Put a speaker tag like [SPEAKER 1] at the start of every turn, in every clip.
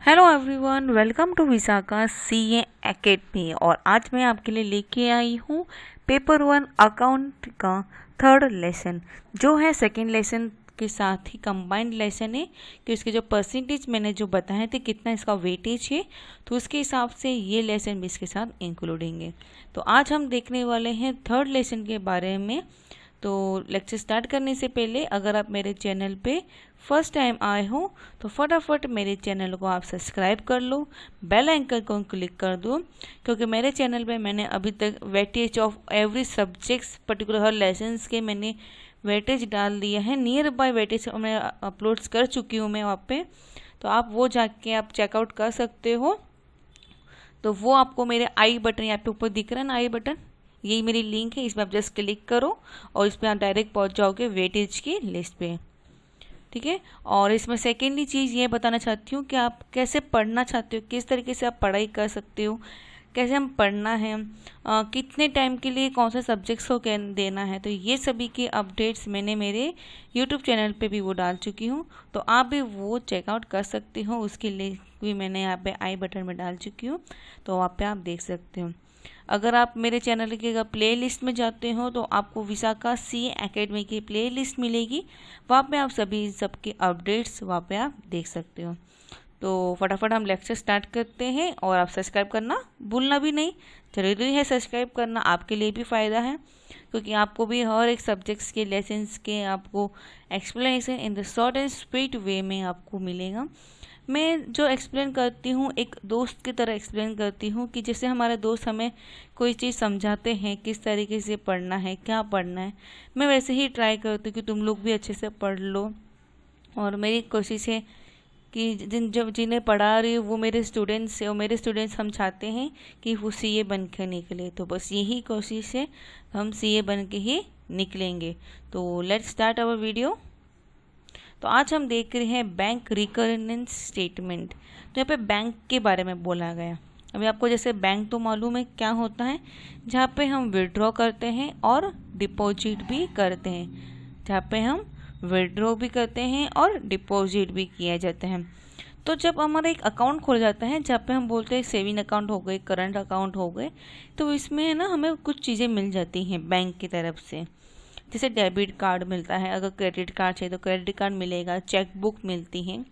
[SPEAKER 1] Hello everyone, welcome to Vishakha CA Academy. और आज मैं आपके लिए लेके आई हूँ पेपर 1 अकाउंट का थर्ड लेसन, जो है सेकंड लेसन के साथ ही कंबाइंड लेसन है कि उसके जो परसेंटेज मैंने जो बताए थे कितना इसका वेटेज है, तो उसके हिसाब से ये लेसन भी इसके साथ इंक्लूडिंग है। तो आज हम देखने वाले हैं थर्ड लेसन के बारे में। तो लेक्चर स्टार्ट करने से पहले अगर आप मेरे चैनल पे फर्स्ट टाइम आए हो तो फटाफट मेरे चैनल को आप सब्सक्राइब कर लो, बेल आइकन को क्लिक कर दो, क्योंकि मेरे चैनल पे मैंने अभी तक weightage of every subjects particular her lessons के मैंने वेटेज डाल दिया है। नियर बाय वेटेज मैं अपलोड्स कर चुकी हूँ मैं वहाँ पे, तो आप वो जाके आप चेकआउट कर सकते हो। तो वो आपको मेरे आई बटन यहाँ पे ऊपर दिख रहा है ना, आई बटन, यही मेरी लिंक है, इस पर आप जस्ट क्लिक करो और इस पर आप डायरेक्ट पहुंच जाओगे वेटेज की लिस्ट पे। ठीक है। और इसमें सेकेंडली चीज़ ये बताना चाहती हूँ कि आप कैसे पढ़ना चाहते हो, किस तरीके से आप पढ़ाई कर सकते हो, कैसे हम पढ़ना है, कितने टाइम के लिए कौन से सब्जेक्ट्स को देना है। तो ये सभी के अपडेट्स मैंने मेरे यूट्यूब चैनल पे भी वो डाल चुकी हूँ, तो आप भी वो चेकआउट कर सकते हो। उसकी लिंक भी मैंने यहाँ पे आई बटन में डाल चुकी हूँ, तो वहाँ पे आप देख सकते हो। अगर आप मेरे चैनल के प्ले लिस्ट में जाते हो तो आपको विशाखा सी एकेडमी की प्ले लिस्ट मिलेगी, वहाँ पे आप सभी सबके अपडेट्स वहाँ पे आप देख सकते हो। तो फटाफट हम लेक्चर स्टार्ट करते हैं, और आप सब्सक्राइब करना भूलना भी नहीं, जरूरी है सब्सक्राइब करना, आपके लिए भी फ़ायदा है, क्योंकि आपको भी हर एक सब्जेक्ट्स के लेसन्स के आपको explanation in the short and sweet way में आपको मिलेगा। मैं जो एक्सप्लेन करती हूँ एक दोस्त की तरह एक्सप्लेन करती हूँ, कि जैसे हमारे दोस्त हमें कोई चीज़ समझाते हैं किस तरीके से पढ़ना है, क्या पढ़ना है, मैं वैसे ही ट्राई करती हूँ कि तुम लोग भी अच्छे से पढ़ लो। और मेरी कोशिश है कि जिन्हें पढ़ा रही हूँ वो मेरे स्टूडेंट्स है, और मेरे स्टूडेंट्स हम चाहते हैं कि वो सीए बन के निकले। तो बस यही कोशिश है, हम सीए बन के ही निकलेंगे। तो लेट्स स्टार्ट आवर वीडियो। तो आज हम देख रहे हैं बैंक रिकरेंस स्टेटमेंट। तो यहाँ पे बैंक के बारे में बोला गया। अभी आपको जैसे बैंक तो मालूम है क्या होता है, जहाँ पे हम विड्रॉ करते हैं और डिपॉजिट भी करते हैं, जहाँ पे हम विड्रॉ भी करते हैं और डिपॉजिट भी किया जाता है। तो जब हमारा एक अकाउंट खुल जाता है, जहाँ पे हम बोलते हैं सेविंग अकाउंट हो गए, करंट अकाउंट हो गए, तो इसमें है ना हमें कुछ चीज़ें मिल जाती हैं बैंक की तरफ से। जैसे डेबिट कार्ड मिलता है, अगर क्रेडिट कार्ड चाहिए तो क्रेडिट कार्ड मिलेगा, चेक बुक मिलती है,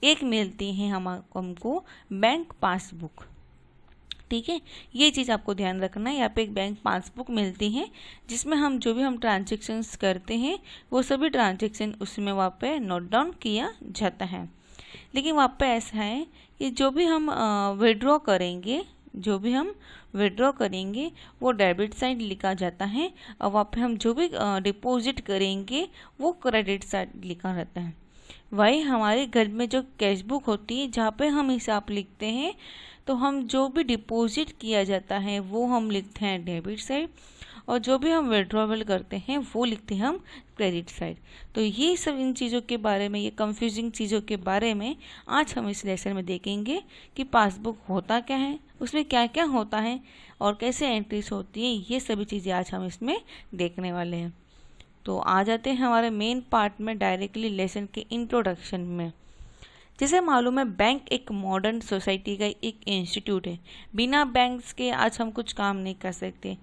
[SPEAKER 1] एक मिलती है हमको बैंक पासबुक। ठीक है, ये चीज़ आपको ध्यान रखना है। यहाँ पे एक बैंक पासबुक मिलती है, जिसमें हम जो भी हम ट्रांजेक्शन्स करते हैं वो सभी ट्रांजेक्शन उसमें वहाँ पे नोट डाउन किया जाता है। लेकिन वहाँ पे ऐसा है कि जो भी हम विड्रॉ करेंगे, वो डेबिट साइड लिखा जाता है, और वहाँ पे हम जो भी डिपॉजिट करेंगे वो क्रेडिट साइड लिखा रहता है। वही हमारे घर में जो कैश बुक होती है, जहाँ पे हम हिसाब लिखते हैं, तो हम जो भी डिपॉजिट किया जाता है वो हम लिखते हैं डेबिट साइड, और जो भी हम विड्रॉवल करते हैं वो लिखते हैं हम क्रेडिट साइड। तो ये सब इन चीज़ों के बारे में, ये कंफ्यूजिंग चीज़ों के बारे में आज हम इस लेसन में देखेंगे कि पासबुक होता क्या है, उसमें क्या क्या होता है, और कैसे एंट्रीज होती हैं। ये सभी चीज़ें आज हम इसमें देखने वाले हैं। तो आ जाते हैं हमारे मेन पार्ट में डायरेक्टली लेसन के इंट्रोडक्शन में। जैसे मालूम है बैंक एक मॉडर्न सोसाइटी का एक इंस्टीट्यूट है। बिना बैंक्स के आज हम कुछ काम नहीं कर सकते।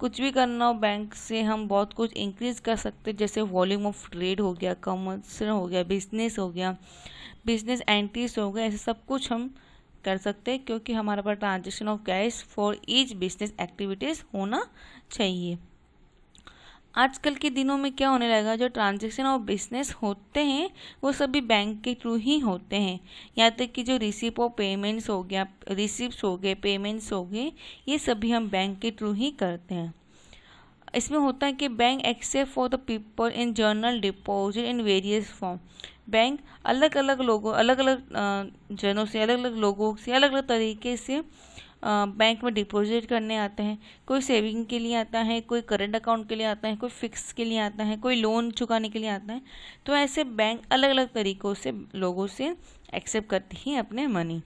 [SPEAKER 1] कुछ भी करना हो बैंक से हम बहुत कुछ इंक्रीज कर सकते, जैसे वॉल्यूम ऑफ ट्रेड हो गया, कॉमर्स हो गया, बिजनेस एंट्रीज हो गया, ऐसे सब कुछ हम कर सकते हैं, क्योंकि हमारे पास transaction of cash for each business activities होना चाहिए। आजकल के दिनों में क्या होने लगा, जो ट्रांजैक्शन और बिजनेस होते हैं वो सभी बैंक के थ्रू ही होते हैं। यहाँ तक कि जो रिसीप ऑफ पेमेंट्स हो गया, रिसिप्ट हो गए, पेमेंट्स हो गए, ये सभी हम बैंक के थ्रू ही करते हैं। इसमें होता है कि bank except for the people in journal deposit in various form. Bank अलग अलग लोगों, अलग अलग जनों से, अलग अलग लोगों से अलग अलग तरीके से बैंक में डिपॉजिट करने आते हैं। कोई सेविंग के लिए आता है, कोई करंट अकाउंट के लिए आता है, कोई फिक्स के लिए आता है, कोई लोन चुकाने के लिए आता है। तो ऐसे बैंक अलग अलग तरीक़ों से लोगों से एक्सेप्ट करती हैं अपने मनी।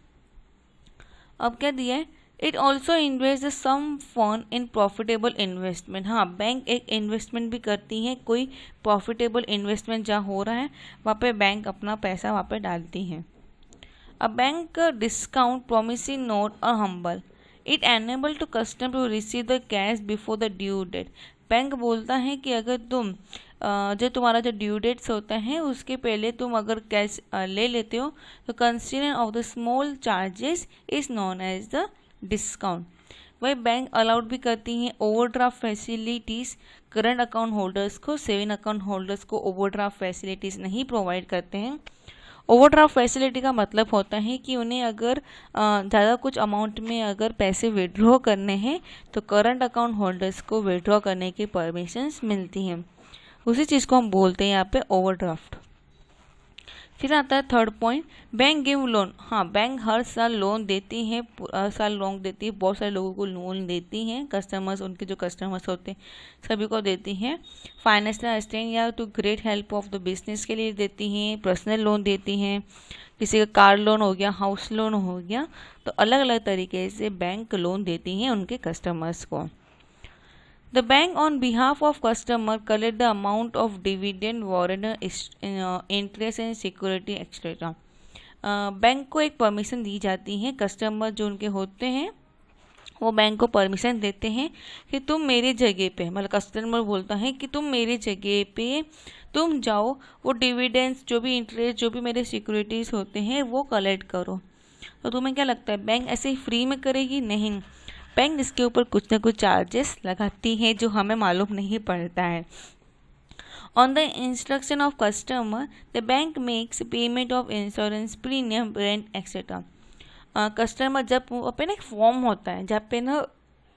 [SPEAKER 1] अब क्या दिया है, it also invest some fund in profitable investment. हाँ, बैंक एक इन्वेस्टमेंट भी करती है, कोई प्रॉफिटेबल इन्वेस्टमेंट जहाँ हो रहा है वहाँ पे बैंक अपना पैसा वहाँ पे डालती हैं। A bank discount promising note और humble it enable to customer to receive the cash before the due date. Bank बोलता है कि अगर तुम जो तुम्हारा जो ड्यू डेट्स होता है उसके पहले तुम अगर कैश ले लेते हो तो consider of the small charges is known as the discount. वही बैंक अलाउड भी करती हैं overdraft facilities current account holders को। सेविंग अकाउंट होल्डर्स को ओवरड्राफ्ट फैसिलिटीज़ नहीं प्रोवाइड करते हैं। ओवरड्राफ्ट फैसिलिटी का मतलब होता है कि उन्हें अगर ज़्यादा कुछ अमाउंट में अगर पैसे विड्रॉ करने हैं तो करंट अकाउंट होल्डर्स को विड्रॉ करने की परमिशंस मिलती हैं। उसी चीज़ को हम बोलते हैं यहाँ पे ओवरड्राफ्ट। फिर आता है third point, bank give loan. हाँ, बैंक हर साल लोन देती है, हर साल लोन देती है, बहुत सारे लोगों को लोन देती हैं, कस्टमर्स, उनके जो कस्टमर्स होते हैं सभी को देती हैं। फाइनेंशियल असिस्टेंस या to great help of the business के लिए देती हैं, पर्सनल लोन देती हैं, किसी का कार लोन हो गया, हाउस लोन हो गया, तो अलग अलग तरीके से बैंक लोन देती हैं उनके कस्टमर्स को। The bank on behalf of customer collect the amount of dividend, warrant, interest and security etc. Bank को एक परमिशन दी जाती है, कस्टमर जो उनके होते हैं वो बैंक को परमिशन देते हैं कि तुम मेरे जगह पे, मतलब कस्टमर बोलता है कि तुम मेरे जगह पे तुम जाओ, वो डिविडेंड्स जो भी इंटरेस्ट जो भी मेरे सिक्योरिटीज़ होते हैं वो कलेक्ट करो। तो तुम्हें क्या लगता है बैंक ऐसे ही फ्री में करेगी? नहीं, बैंक इसके ऊपर कुछ ना कुछ चार्जेस लगाती है जो हमें मालूम नहीं पड़ता है। On the instruction of customer the bank makes payment of insurance premium rent etcetera. Customer जब पे ना एक फॉर्म होता है जहाँ पे ना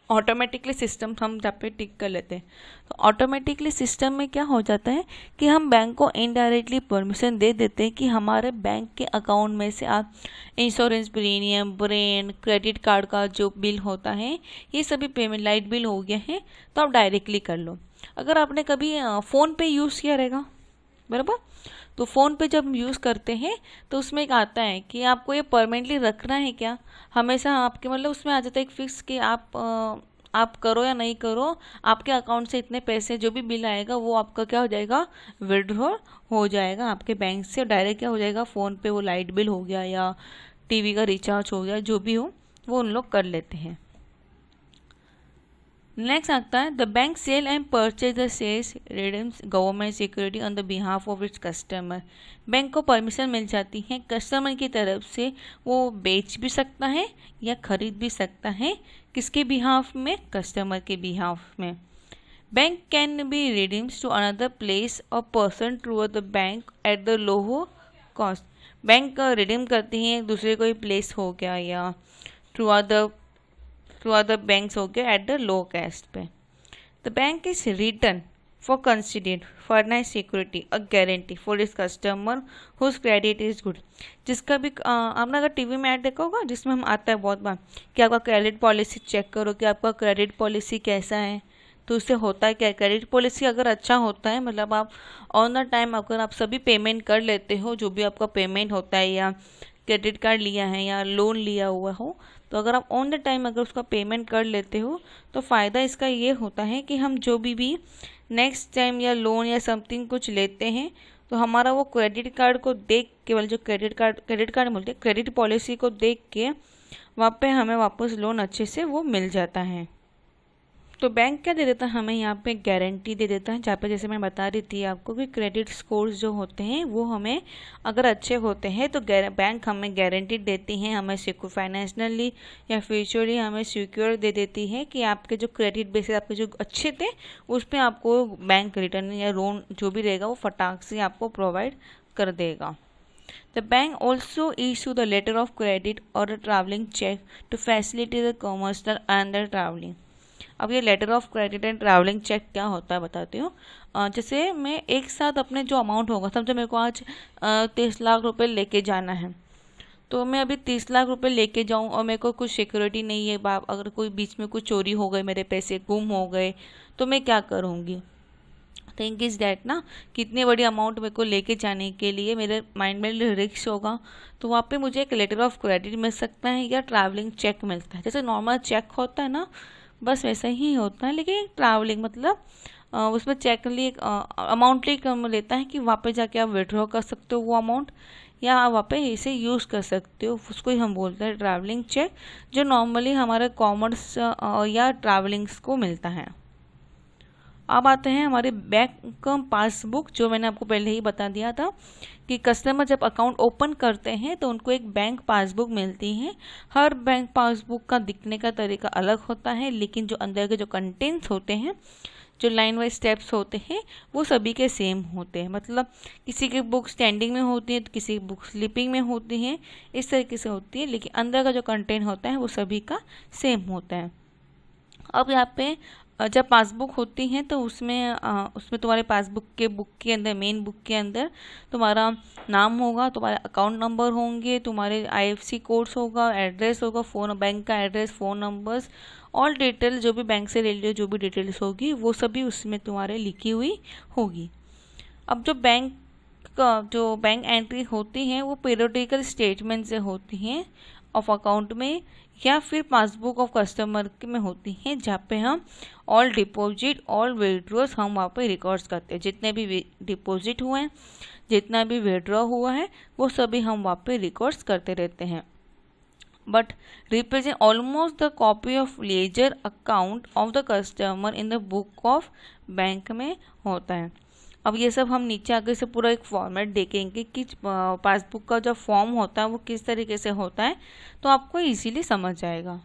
[SPEAKER 1] ऑटोमेटिकली सिस्टम हम जहाँ पे टिक कर लेते हैं, तो ऑटोमेटिकली सिस्टम में क्या हो जाता है कि हम बैंक को इनडायरेक्टली परमिशन दे देते हैं कि हमारे बैंक के अकाउंट में से आप insurance premium, rent, credit card का जो बिल होता है, ये सभी पेमेंट, लाइट बिल हो गया है, तो आप डायरेक्टली कर लो। अगर आपने कभी फ़ोन पे यूज़ किया रहेगा, बराबर, तो फ़ोन पे जब हम यूज़ करते हैं तो उसमें एक आता है कि आपको ये परमानेंटली रखना है क्या, हमेशा आपके, मतलब उसमें आ जाता है एक फिक्स कि आप करो या नहीं करो, आपके अकाउंट से इतने पैसे जो भी बिल आएगा वो आपका क्या हो जाएगा, विड्रॉ हो जाएगा आपके बैंक से। डायरेक्ट क्या हो जाएगा, फ़ोन पे वो लाइट बिल हो गया या टीवी का रिचार्ज हो गया, जो भी हो वो उन लोग कर लेते हैं। नेक्स्ट आता है the bank sell and purchase the shares redeems government security on the behalf of its customer. Bank को परमिशन मिल जाती है कस्टमर की तरफ से, वो बेच भी सकता है या खरीद भी सकता है, किसके बिहाफ में, कस्टमर के बिहाफ में। Bank can be redeems to another place or person through the bank at the lower cost. Bank redeem करती हैं दूसरे कोई प्लेस हो गया या थ्रू अदर बैंक्स हो गया एट द लो कॉस्ट पे। The bank is return for considered furnish security a guarantee for इस customer whose credit is good. जिसका भी आपने अगर टीवी में ऐड देखा होगा जिसमें हम आता है बहुत बार कि आपका क्रेडिट पॉलिसी चेक करो कि आपका क्रेडिट पॉलिसी कैसा है। तो उससे होता है क्या, क्रेडिट पॉलिसी अगर अच्छा होता है, मतलब आप ऑन द टाइम अगर आप सभी पेमेंट कर लेते हो, जो भी आपका पेमेंट होता है या क्रेडिट कार्ड लिया है या लोन लिया हुआ हो, तो अगर आप ऑन द टाइम अगर उसका पेमेंट कर लेते हो तो फ़ायदा इसका ये होता है कि हम जो भी नेक्स्ट टाइम या लोन या समथिंग कुछ लेते हैं तो हमारा वो क्रेडिट कार्ड को देख के, वाले जो क्रेडिट कार्ड बोलते हैं, क्रेडिट पॉलिसी को देख के वहाँ पे हमें वापस लोन अच्छे से वो मिल जाता है। तो बैंक क्या दे देता है हमें, यहाँ पे गारंटी दे देता है, जहाँ पे जैसे मैं बता रही थी आपको कि क्रेडिट स्कोर्स जो होते हैं वो हमें अगर अच्छे होते हैं तो बैंक हमें गारंटी देती हैं, हमें फाइनेंशियली या फ्यूचरली हमें सिक्योर दे देती है कि आपके जो क्रेडिट बेसिस आपके जो अच्छे थे उस पर आपको बैंक रिटर्न या लोन जो भी रहेगा वो फटाक से आपको प्रोवाइड कर देगा। The bank also issue the letter of credit or a traveling check to facilitate the commercial and the traveling। अब ये letter of credit and travelling cheque क्या होता है बताती हूँ। जैसे मैं एक साथ अपने जो अमाउंट होगा, समझो मेरे को आज 30 लाख रुपए लेके जाना है, तो मैं अभी 30 लाख रुपए लेके जाऊँ और मेरे को कुछ सिक्योरिटी नहीं है, अगर कोई बीच में कुछ चोरी हो गए, मेरे पैसे गुम हो गए, तो मैं क्या करूँगी। थिंक इज डैट ना, कितनी बड़ी अमाउंट मेरे को लेके जाने के लिए मेरे माइंड में रिस्क होगा, तो वहाँ पे मुझे एक लेटर ऑफ क्रेडिट मिल सकता है या ट्रैवलिंग चेक मिलता है। जैसे नॉर्मल चेक होता है ना, बस वैसा ही होता है, लेकिन ट्रैवलिंग मतलब उसमें चेक लिए अमाउंट ही कम लेता है कि वहाँ पे जाके आप विड्रॉ कर सकते हो वो अमाउंट, या आप वहाँ पे इसे यूज़ कर सकते हो, उसको ही हम बोलते हैं ट्रैवलिंग चेक, जो नॉर्मली हमारे कॉमर्स या ट्रैवलिंग्स को मिलता है। अब आते हैं हमारे बैंक पासबुक, जो मैंने आपको पहले ही बता दिया था कि कस्टमर जब अकाउंट ओपन करते हैं तो उनको एक बैंक पासबुक मिलती है। हर बैंक पासबुक का दिखने का तरीका अलग होता है, लेकिन जो अंदर के जो कंटेंट्स होते हैं, जो लाइन वाइज स्टेप्स होते हैं, वो सभी के सेम होते हैं। मतलब किसी की बुक स्टैंडिंग में होती है तो किसी की बुक स्लीपिंग में होती है, इस तरीके से होती है, लेकिन अंदर का जो कंटेंट होता है वो सभी का सेम होता है। अब यहाँ पे जब पासबुक होती है तो उसमें तुम्हारे पासबुक के बुक के अंदर, मेन बुक के अंदर तुम्हारा नाम होगा, तुम्हारे अकाउंट नंबर होंगे, तुम्हारे IFSC कोड्स होगा, एड्रेस होगा, फ़ोन, बैंक का address, phone numbers, all detail जो भी बैंक से रिलेटेड जो भी डिटेल्स होगी वो सभी उसमें तुम्हारे लिखी हुई होगी। अब जो बैंक एंट्री होती है वो पीरियोडिकल स्टेटमेंट से होती हैं ऑफ अकाउंट में, या फिर पासबुक ऑफ कस्टमर में होती हैं, जहाँ पे हम ऑल डिपॉजिट, ऑल विड्रॉज हम वहाँ पे रिकॉर्ड्स करते हैं। जितने भी डिपॉजिट हुए हैं, जितना भी विड्रॉ हुआ है, वो सभी हम वहाँ पे रिकॉर्ड्स करते रहते हैं। But represent almost the copy of ledger account of the customer in the book of bank में होता है। अब ये सब हम नीचे आगे से पूरा एक फॉर्मेट देखेंगे कि पासबुक का जो फॉर्म होता है वो किस तरीके से होता है, तो आपको इजीली समझ आएगा।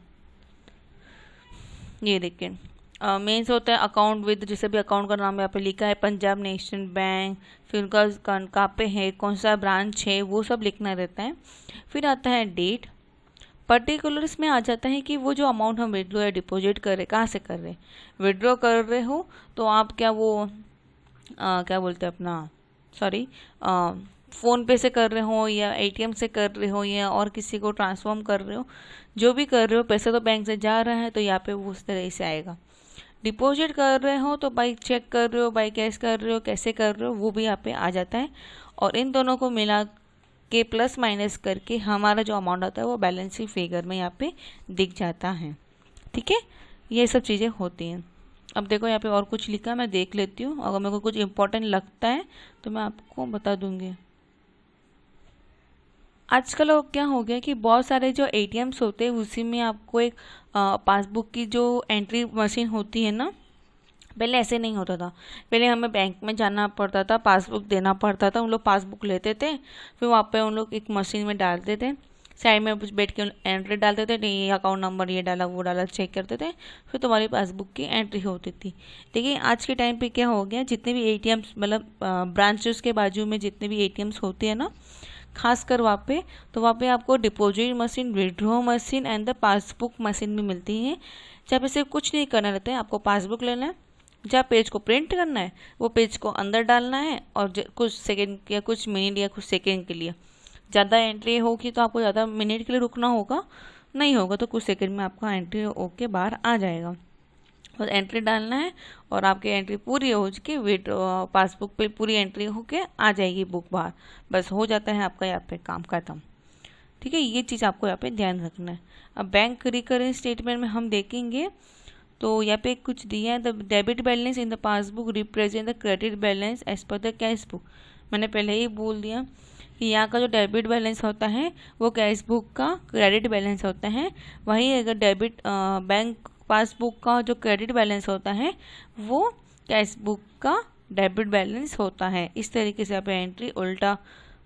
[SPEAKER 1] ये देखिए, मेंस होता है अकाउंट विद, जैसे भी अकाउंट का नाम यहाँ पे लिखा है, पंजाब नेशनल बैंक, फिर उनका कहाँ पे है, कौन सा ब्रांच है, वो सब लिखना रहता है। फिर आता है डेट, पर्टिकुलर्स में आ जाता है कि वो जो अमाउंट हम विड्रॉ या डिपॉजिट कर रहे, कहाँ से कर रहे, विड्रॉ कर रहे हो तो आप क्या वो क्या बोलते हैं अपना, सॉरी, फ़ोन पे से कर रहे हो या ATM से कर रहे हो या और किसी को ट्रांसफॉर्म कर रहे हो, जो भी कर रहे हो, पैसा तो बैंक से जा रहा है तो यहाँ पे वो उस तरह से आएगा। डिपॉजिट कर रहे हो तो बाई चेक कर रहे हो, बाई कैश कर रहे हो, कैसे कर रहे हो, वो भी यहाँ पे आ जाता है। और इन दोनों को मिला के प्लस माइनस करके हमारा जो अमाउंट आता है वो बैलेंस शीट फिगर में यहाँ पे दिख जाता है। ठीक है, ये सब चीज़ें होती हैं। अब देखो यहाँ पे और कुछ लिखा है, मैं देख लेती हूँ, अगर मेरे को कुछ इम्पोर्टेंट लगता है तो मैं आपको बता दूंगी। आजकल अब क्या हो गया कि बहुत सारे जो ATMs होते हैं उसी में आपको एक पासबुक की जो एंट्री मशीन होती है ना, पहले ऐसे नहीं होता था। पहले हमें बैंक में जाना पड़ता था, पासबुक देना पड़ता था, उन लोग पासबुक लेते थे, फिर वहाँ पे उन लोग एक मशीन में डालते थे, साइड में कुछ बैठ के एंट्री डालते थे, नहीं ये अकाउंट नंबर ये डाला वो डाला, चेक करते थे, फिर तुम्हारी पासबुक की एंट्री होती थी। लेकिन आज के टाइम पे क्या हो गया, जितने भी ATMs, मतलब ब्रांचेस के बाजू में जितने भी ATMs होते हैं ना, खासकर वहाँ पे, तो वहाँ पे आपको deposit machine, withdraw machine and the passbook machine भी मिलती है, जहाँ पे सिर्फ कुछ नहीं करना रहता है, आपको पासबुक लेना है, जहाँ पेज को प्रिंट करना है, वो पेज को अंदर डालना है, और कुछ सेकंड या कुछ मिनट या कुछ सेकंड के लिए, ज़्यादा एंट्री होगी तो आपको ज़्यादा मिनट के लिए रुकना होगा, नहीं होगा तो कुछ सेकंड में आपका एंट्री होके बाहर आ जाएगा। बस एंट्री डालना है और आपकी एंट्री पूरी हो के वेट पासबुक पे पूरी एंट्री होके आ जाएगी बुक बाहर, बस हो जाता है आपका यहाँ पे काम खत्म। ठीक है, ये चीज़ आपको यहाँ पे ध्यान रखना है। अब बैंक रिकरेंस स्टेटमेंट में हम देखेंगे तो यहाँ पे कुछ दिया है, the debit balance in the passbook represent the credit balance as per the cash book. मैंने पहले ही बोल दिया कि यहाँ का जो डेबिट बैलेंस होता है वो कैश बुक का क्रेडिट बैलेंस होता है, वहीं अगर डेबिट बैंक पासबुक का जो क्रेडिट बैलेंस होता है वो कैश बुक का डेबिट बैलेंस होता है। इस तरीके से आप एंट्री उल्टा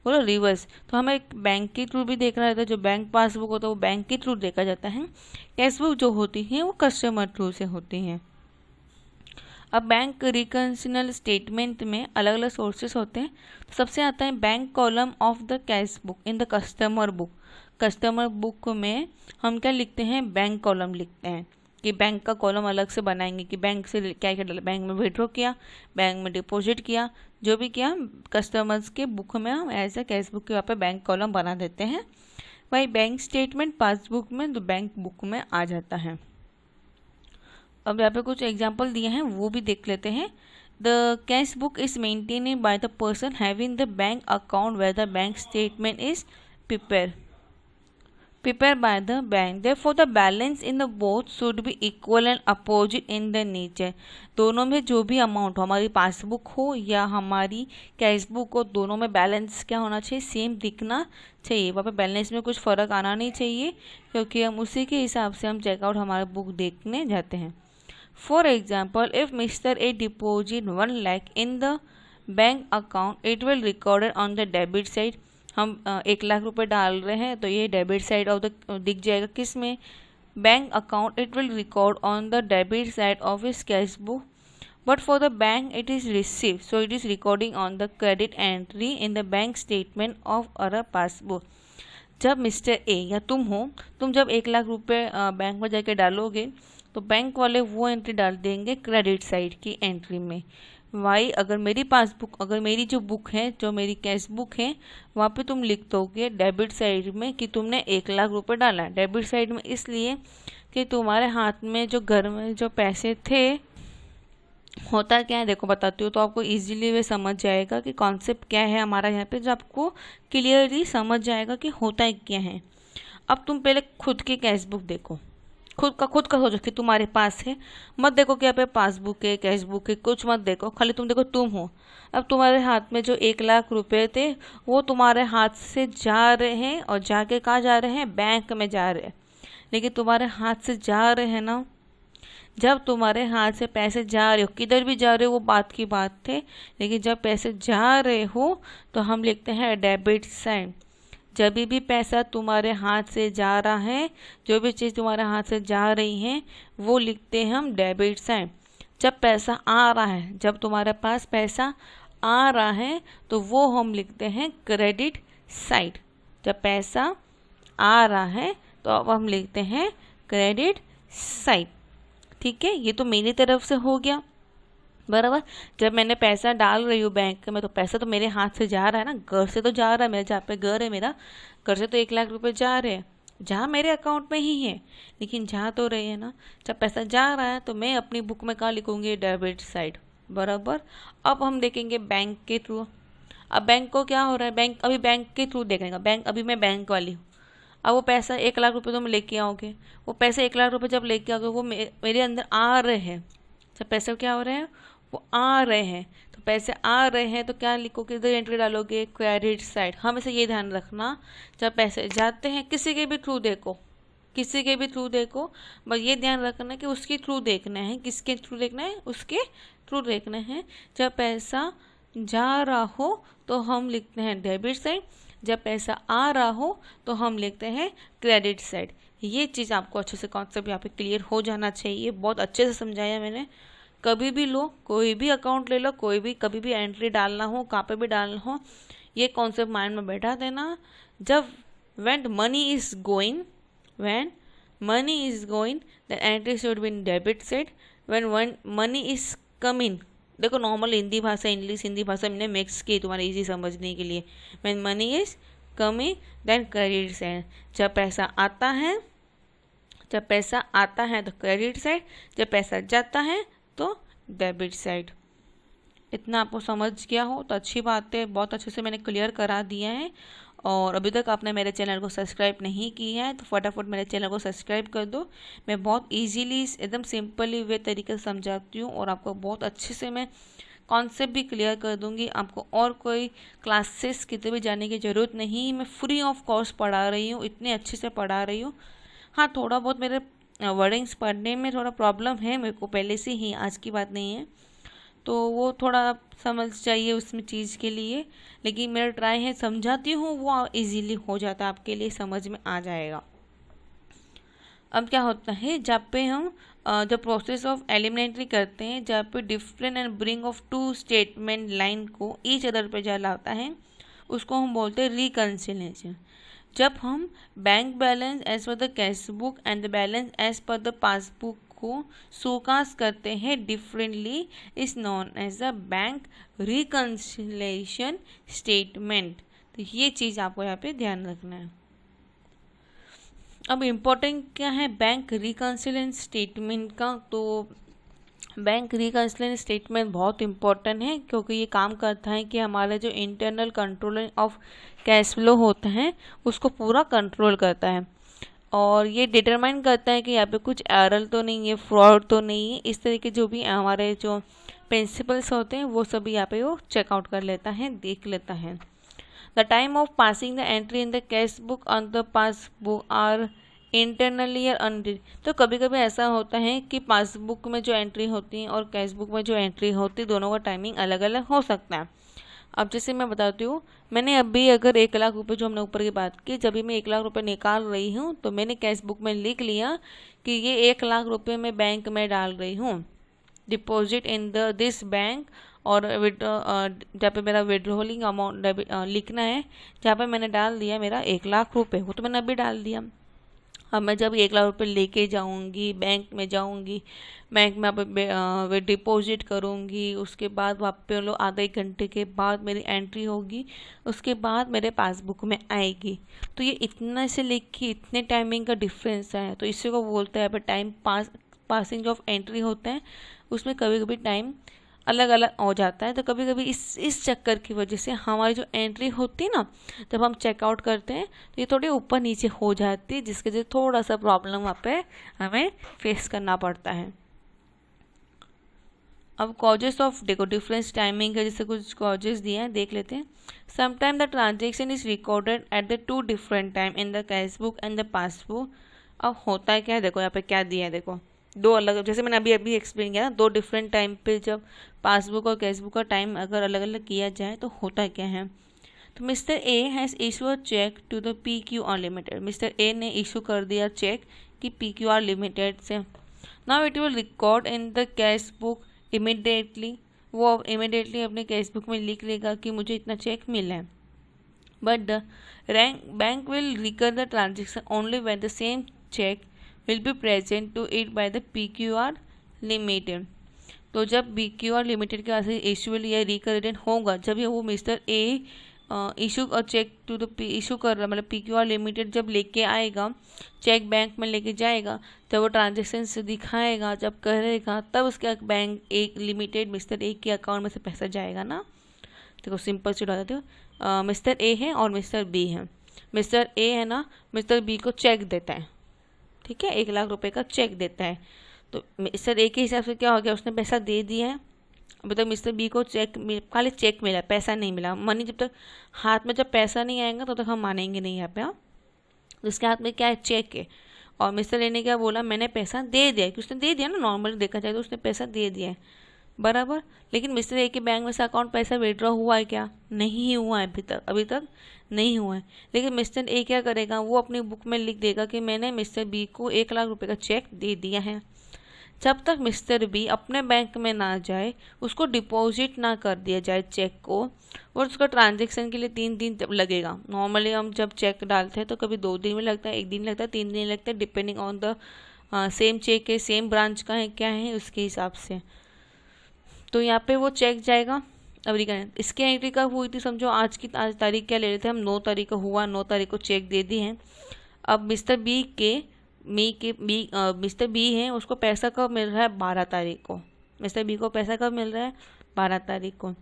[SPEAKER 1] बोलो रिवर्स, तो हमें एक बैंक के थ्रू भी देखना रहता है, जो बैंक पासबुक होता है वो बैंक के थ्रू देखा जाता है, कैश बुक जो होती है वो कस्टमर थ्रू से होती हैं। अब बैंक रिकंसिनल स्टेटमेंट में अलग अलग सोर्सेस होते हैं, सबसे आता है bank column of the cash book in the customer book. Customer book में हम क्या लिखते हैं, बैंक कॉलम लिखते हैं, कि बैंक का कॉलम अलग से बनाएंगे कि बैंक से क्या क्या डाला, बैंक में विड्रॉ किया, बैंक में डिपॉजिट किया, जो भी किया कस्टमर्स के बुक में हम एज ए कैश बुक के वहाँ पे बैंक कॉलम बना देते हैं। वही बैंक स्टेटमेंट पासबुक में तो बैंक बुक में आ जाता है। अब यहाँ पे कुछ एग्जाम्पल दिए हैं वो भी देख लेते हैं। The cash book is maintained by the person having the bank account where the bank statement is prepare. prepared by the bank. Therefore, the balance in the both should be equal and opposite in the nature. दोनों में जो भी amount हो, हमारी passbook हो या हमारी cashbook हो, दोनों में बैलेंस क्या होना चाहिए, सेम दिखना चाहिए। वहाँ पे बैलेंस में कुछ फ़र्क आना नहीं चाहिए, क्योंकि हम उसी के हिसाब से हम चेकआउट हमारा बुक देखने जाते हैं। For example, if mister A deposit 1 lakh in the bank account, it will recorded on the debit side. हम 1 लाख रुपए डाल रहे हैं तो ये डेबिट साइड ऑफ द दिख जाएगा, किस में, bank account. It will record on the debit side of his cash book, but for the bank it is receive, so it is recording on the credit entry in the bank statement of our passbook. जब mister A या तुम हो, तुम जब 1 लाख रुपए bank में जाके डालोगे तो बैंक वाले वो एंट्री डाल देंगे क्रेडिट साइड की एंट्री में। वाई, अगर मेरी पासबुक, अगर मेरी जो बुक है, जो मेरी कैश बुक है, वहाँ पे तुम लिख दोगे डेबिट साइड में कि तुमने 1 लाख रुपए डाला है। डेबिट साइड में इसलिए कि तुम्हारे हाथ में जो घर में जो पैसे थे, होता क्या है देखो बताती हूँ तो आपको इजीली वे समझ जाएगा कि कॉन्सेप्ट क्या है हमारा यहाँ पे, जो आपको क्लियरली समझ जाएगा कि होता क्या है। अब तुम पहले खुद की कैश बुक देखो, खुद का सोचो कि तुम्हारे पास है, मत देखो कि यहाँ पे पासबुक है, कैश बुक है, कुछ मत देखो, खाली तुम देखो तुम हो। अब तुम्हारे हाथ में जो 1 लाख रुपए थे वो तुम्हारे हाथ से जा रहे हैं, और जाके कहाँ जा रहे हैं, बैंक में जा रहे हैं। लेकिन तुम्हारे हाथ से जा रहे हैं ना, जब तुम्हारे हाथ से पैसे जा रहे हो, किधर भी जा रहे हो वो बात की बात थे, लेकिन जब पैसे जा रहे हो तो हम लिखते हैं डेबिट साइड। जब भी पैसा तुम्हारे हाथ से जा रहा है, जो भी चीज़ तुम्हारे हाथ से जा रही है वो लिखते हैं हम डेबिट साइड। जब पैसा आ रहा है, जब तुम्हारे पास पैसा आ रहा है तो वो हम लिखते हैं क्रेडिट साइड। जब पैसा आ रहा है तो अब हम लिखते हैं क्रेडिट साइड। ठीक है, ये तो मेरी तरफ से हो गया बराबर। जब मैंने पैसा डाल रही हूँ बैंक में तो पैसा तो मेरे हाथ से जा रहा है ना, घर से तो जा रहा है, मेरा जहाँ पे घर है मेरा, घर से तो 1 लाख रुपए जा रहे हैं, जहाँ मेरे अकाउंट में ही है, लेकिन जा तो रहे हैं ना। जब पैसा जा रहा है तो मैं अपनी बुक में कहाँ लिखूँगी, डेबिट साइड बराबर। अब हम देखेंगे बैंक के थ्रू। अब बैंक को क्या हो रहा है, बैंक अभी बैंक के थ्रू देखेगा, बैंक अभी मैं बैंक वाली हूँ। अब वो पैसा 1 लाख रुपए तुम लेके आओगे, वो पैसे 1 लाख रुपए जब लेके आओगे वो मेरे अंदर आ रहे हैं। जब पैसे क्या हो रहे हैं, वो आ रहे हैं, तो पैसे आ रहे हैं तो क्या लिखोगे, इधर एंट्री डालोगे क्रेडिट साइड। हमेशा ये ध्यान रखना, जब पैसे जाते हैं किसी के भी थ्रू देखो, किसी के भी थ्रू देखो, बस ये ध्यान रखना कि उसके थ्रू देखना है, किसके थ्रू देखना है, उसके थ्रू देखना है। जब पैसा जा रहा हो तो हम लिखते हैं डेबिट साइड, जब पैसा आ रहा हो तो हम लिखते हैं क्रेडिट साइड। ये चीज़ आपको अच्छे से कॉन्सेप्ट यहाँ पे क्लियर हो जाना चाहिए। बहुत अच्छे से समझाया मैंने। कभी भी लो, कोई भी अकाउंट ले लो, कोई भी कभी भी एंट्री डालना हो, कहाँ पे भी डालना हो, ये कॉन्सेप्ट माइंड में बैठा देना। जब when money is going, when money is going, the entry should be in debit side. when money is coming, देखो नॉर्मल हिंदी भाषा इंग्लिश हिंदी भाषा मैंने मिक्स की तुम्हारे इजी समझने के लिए। when money is coming then credit side। जब पैसा आता है, जब पैसा आता है तो क्रेडिट साइड, जब पैसा जाता है तो डेबिट साइड। इतना आपको समझ गया हो तो अच्छी बात है, बहुत अच्छे से मैंने क्लियर करा दिया है। और अभी तक आपने मेरे चैनल को सब्सक्राइब नहीं किया है तो फटाफट मेरे चैनल को सब्सक्राइब कर दो। मैं बहुत इजीली एकदम सिंपली वे तरीके से समझाती हूँ और आपको बहुत अच्छे से मैं कॉन्सेप्ट भी क्लियर कर दूँगी। आपको और कोई क्लासेस कितने भी जाने की ज़रूरत नहीं, मैं फ्री ऑफ कॉस्ट पढ़ा रही हूँ, इतने अच्छे से पढ़ा रही हूँ। हाँ, थोड़ा बहुत मेरे वर्डिंग्स पढ़ने में थोड़ा प्रॉब्लम है मेरे को पहले से ही, आज की बात नहीं है, तो वो थोड़ा समझ चाहिए उसमें चीज़ के लिए, लेकिन मेरा ट्राई है समझाती हूँ, वो इजीली हो जाता है, आपके लिए समझ में आ जाएगा। अब क्या होता है, जब पे हम जब प्रोसेस ऑफ एलिमिनेटरी करते हैं, जब पे different and bring off two statement line को ईच अदर पे जा लाता है, उसको हम बोलते हैं रिकन्सिलिएशन। जब हम bank balance as per the cash book and the balance as per the passbook को शोकास्ट करते हैं differently, is known as the bank reconciliation statement. तो ये चीज़ आपको यहाँ पे ध्यान रखना है। अब इम्पोर्टेंट क्या है बैंक रिकन्सिलिएशन स्टेटमेंट का, तो बैंक रिकन्सिलिएशन स्टेटमेंट बहुत इम्पोर्टेंट है क्योंकि ये काम करता है कि हमारे जो internal controlling of cash flow होते हैं उसको पूरा कंट्रोल करता है। और ये डिटरमाइन करता है कि यहाँ पे कुछ एरर तो नहीं है, फ्रॉड तो नहीं है। इस तरीके जो भी हमारे जो प्रिंसिपल्स होते हैं वो सभी यहाँ पे वो चेकआउट कर लेता है, देख लेता है। The time of passing the entry in the cash book on the passbook are internally or unread. तो कभी कभी ऐसा होता है कि पासबुक में जो एंट्री होती है और कैश बुक में जो एंट्री होती है दोनों का टाइमिंग अलग अलग हो सकता है। अब जैसे मैं बताती हूँ, मैंने अभी अगर 1 लाख रुपए जो हमने ऊपर की बात की, जब भी मैं 1 लाख रुपए निकाल रही हूँ तो मैंने कैश बुक में लिख लिया कि ये 1 लाख रुपए मैं बैंक में डाल रही हूँ, deposit in the this bank. और जहाँ पे मेरा विड्रॉलिंग अमाउंट लिखना है, जहाँ पे मैंने डाल दिया मेरा 1 लाख रुपए, वो तो मैंने अभी डाल दिया। अब मैं जब 1 लाख रुपए लेके जाऊंगी, बैंक में जाऊंगी, बैंक में आप डिपॉजिट करूंगी, उसके बाद वहाँ पे लोग आधे 1 घंटे के बाद मेरी एंट्री होगी, उसके बाद मेरे पासबुक में आएगी। तो ये इतना से लेके इतने टाइमिंग का डिफरेंस है, तो इसी को बोलते हैं टाइम पासिंग ऑफ एंट्री होता है, उसमें कभी कभी टाइम अलग अलग हो जाता है। तो कभी कभी इस चक्कर की वजह से हमारी जो एंट्री होती है ना, जब हम चेकआउट करते हैं तो ये थोड़ी ऊपर नीचे हो जाती है, जिसके वजह से थोड़ा सा प्रॉब्लम वहाँ पे हमें फेस करना पड़ता है। अब कॉजेस ऑफ देखो डिफरेंस टाइमिंग का जैसे कुछ कॉजेस दिए हैं, देख लेते हैं। Sometime the transaction is recorded at the 2 different time in the cash book and the passbook. अब होता है क्या है, देखो यहाँ पे क्या दिया है, देखो 2 अलग, जैसे मैंने अभी अभी एक्सप्लेन किया ना, 2 डिफरेंट टाइम पे जब पासबुक और कैश बुक का टाइम अगर अलग अलग किया जाए तो होता क्या है। तो Mister A has issue a cheque to the PQR Limited. Mister A ने इशू कर दिया चेक कि PQR लिमिटेड से। Now it will record in the cash book immediately. वो इमिडिएटली अपने कैश बुक में लिख लेगा कि मुझे इतना चेक मिला है। But the bank will record the transaction only when the same cheque will be present to it by the PQR Limited. तो जब PQR लिमिटेड के पास इशू या रिकरेंट होगा, जब ये वो मिस्टर ए इशू और चेक टू द इशू कर रहा, मतलब PQR लिमिटेड जब लेके आएगा, चेक बैंक में लेके जाएगा, जब वो ट्रांजेक्शन से दिखाएगा, जब करेगा, तब उसके बैंक एक लिमिटेड मिस्टर ए के अकाउंट में से पैसा जाएगा ना। देखो सिंपल से बता देती हूँ, मिस्टर ए है और मिस्टर बी है। मिस्टर ए है ना, मिस्टर बी को चेक देता है, ठीक है, 1 लाख रुपए का चेक देता है। तो मिस्टर ए के हिसाब से क्या हो गया, उसने पैसा दे दिया है। अभी तक मिस्टर बी को खाली चेक मिला, पैसा नहीं मिला। मनी जब तक हाथ में जब पैसा नहीं आएगा तो तक हम मानेंगे नहीं यहाँ पे। हाँ, उसके हाथ में क्या है, चेक है। और मिस्टर ए ने क्या बोला, मैंने पैसा दे दिया, कि उसने दे दिया ना, नॉर्मली देखा जाए तो उसने पैसा दे दिया है बराबर। लेकिन मिस्टर ए के बैंक में से अकाउंट पैसा विड्रॉ हुआ है क्या, नहीं हुआ है अभी तक नहीं हुआ है। लेकिन मिस्टर ए क्या करेगा, वो अपनी बुक में लिख देगा कि मैंने मिस्टर बी को 1 लाख रुपए का चेक दे दिया है। जब तक मिस्टर बी अपने बैंक में ना जाए, उसको डिपॉजिट ना कर दिया जाए चेक को, और उसका ट्रांजेक्शन के लिए 3 दिन लगेगा। नॉर्मली हम जब चेक डालते हैं तो कभी 2 दिन में लगता है, 1 दिन लगता है, 3 दिन लगता है, depending on the same cheque है, सेम ब्रांच का है, क्या है उसके हिसाब से। तो यहाँ पे वो चेक जाएगा। अब इसकी एंट्री कब हुई थी, समझो आज तारीख क्या ले रहे थे हम, 9 तारीख को हुआ, 9 तारीख को चेक दे दी है। अब मिस्टर बी है, उसको पैसा कब मिल रहा है, 12 तारीख को। मिस्टर बी को पैसा कब मिल रहा है, 12 तारीख को।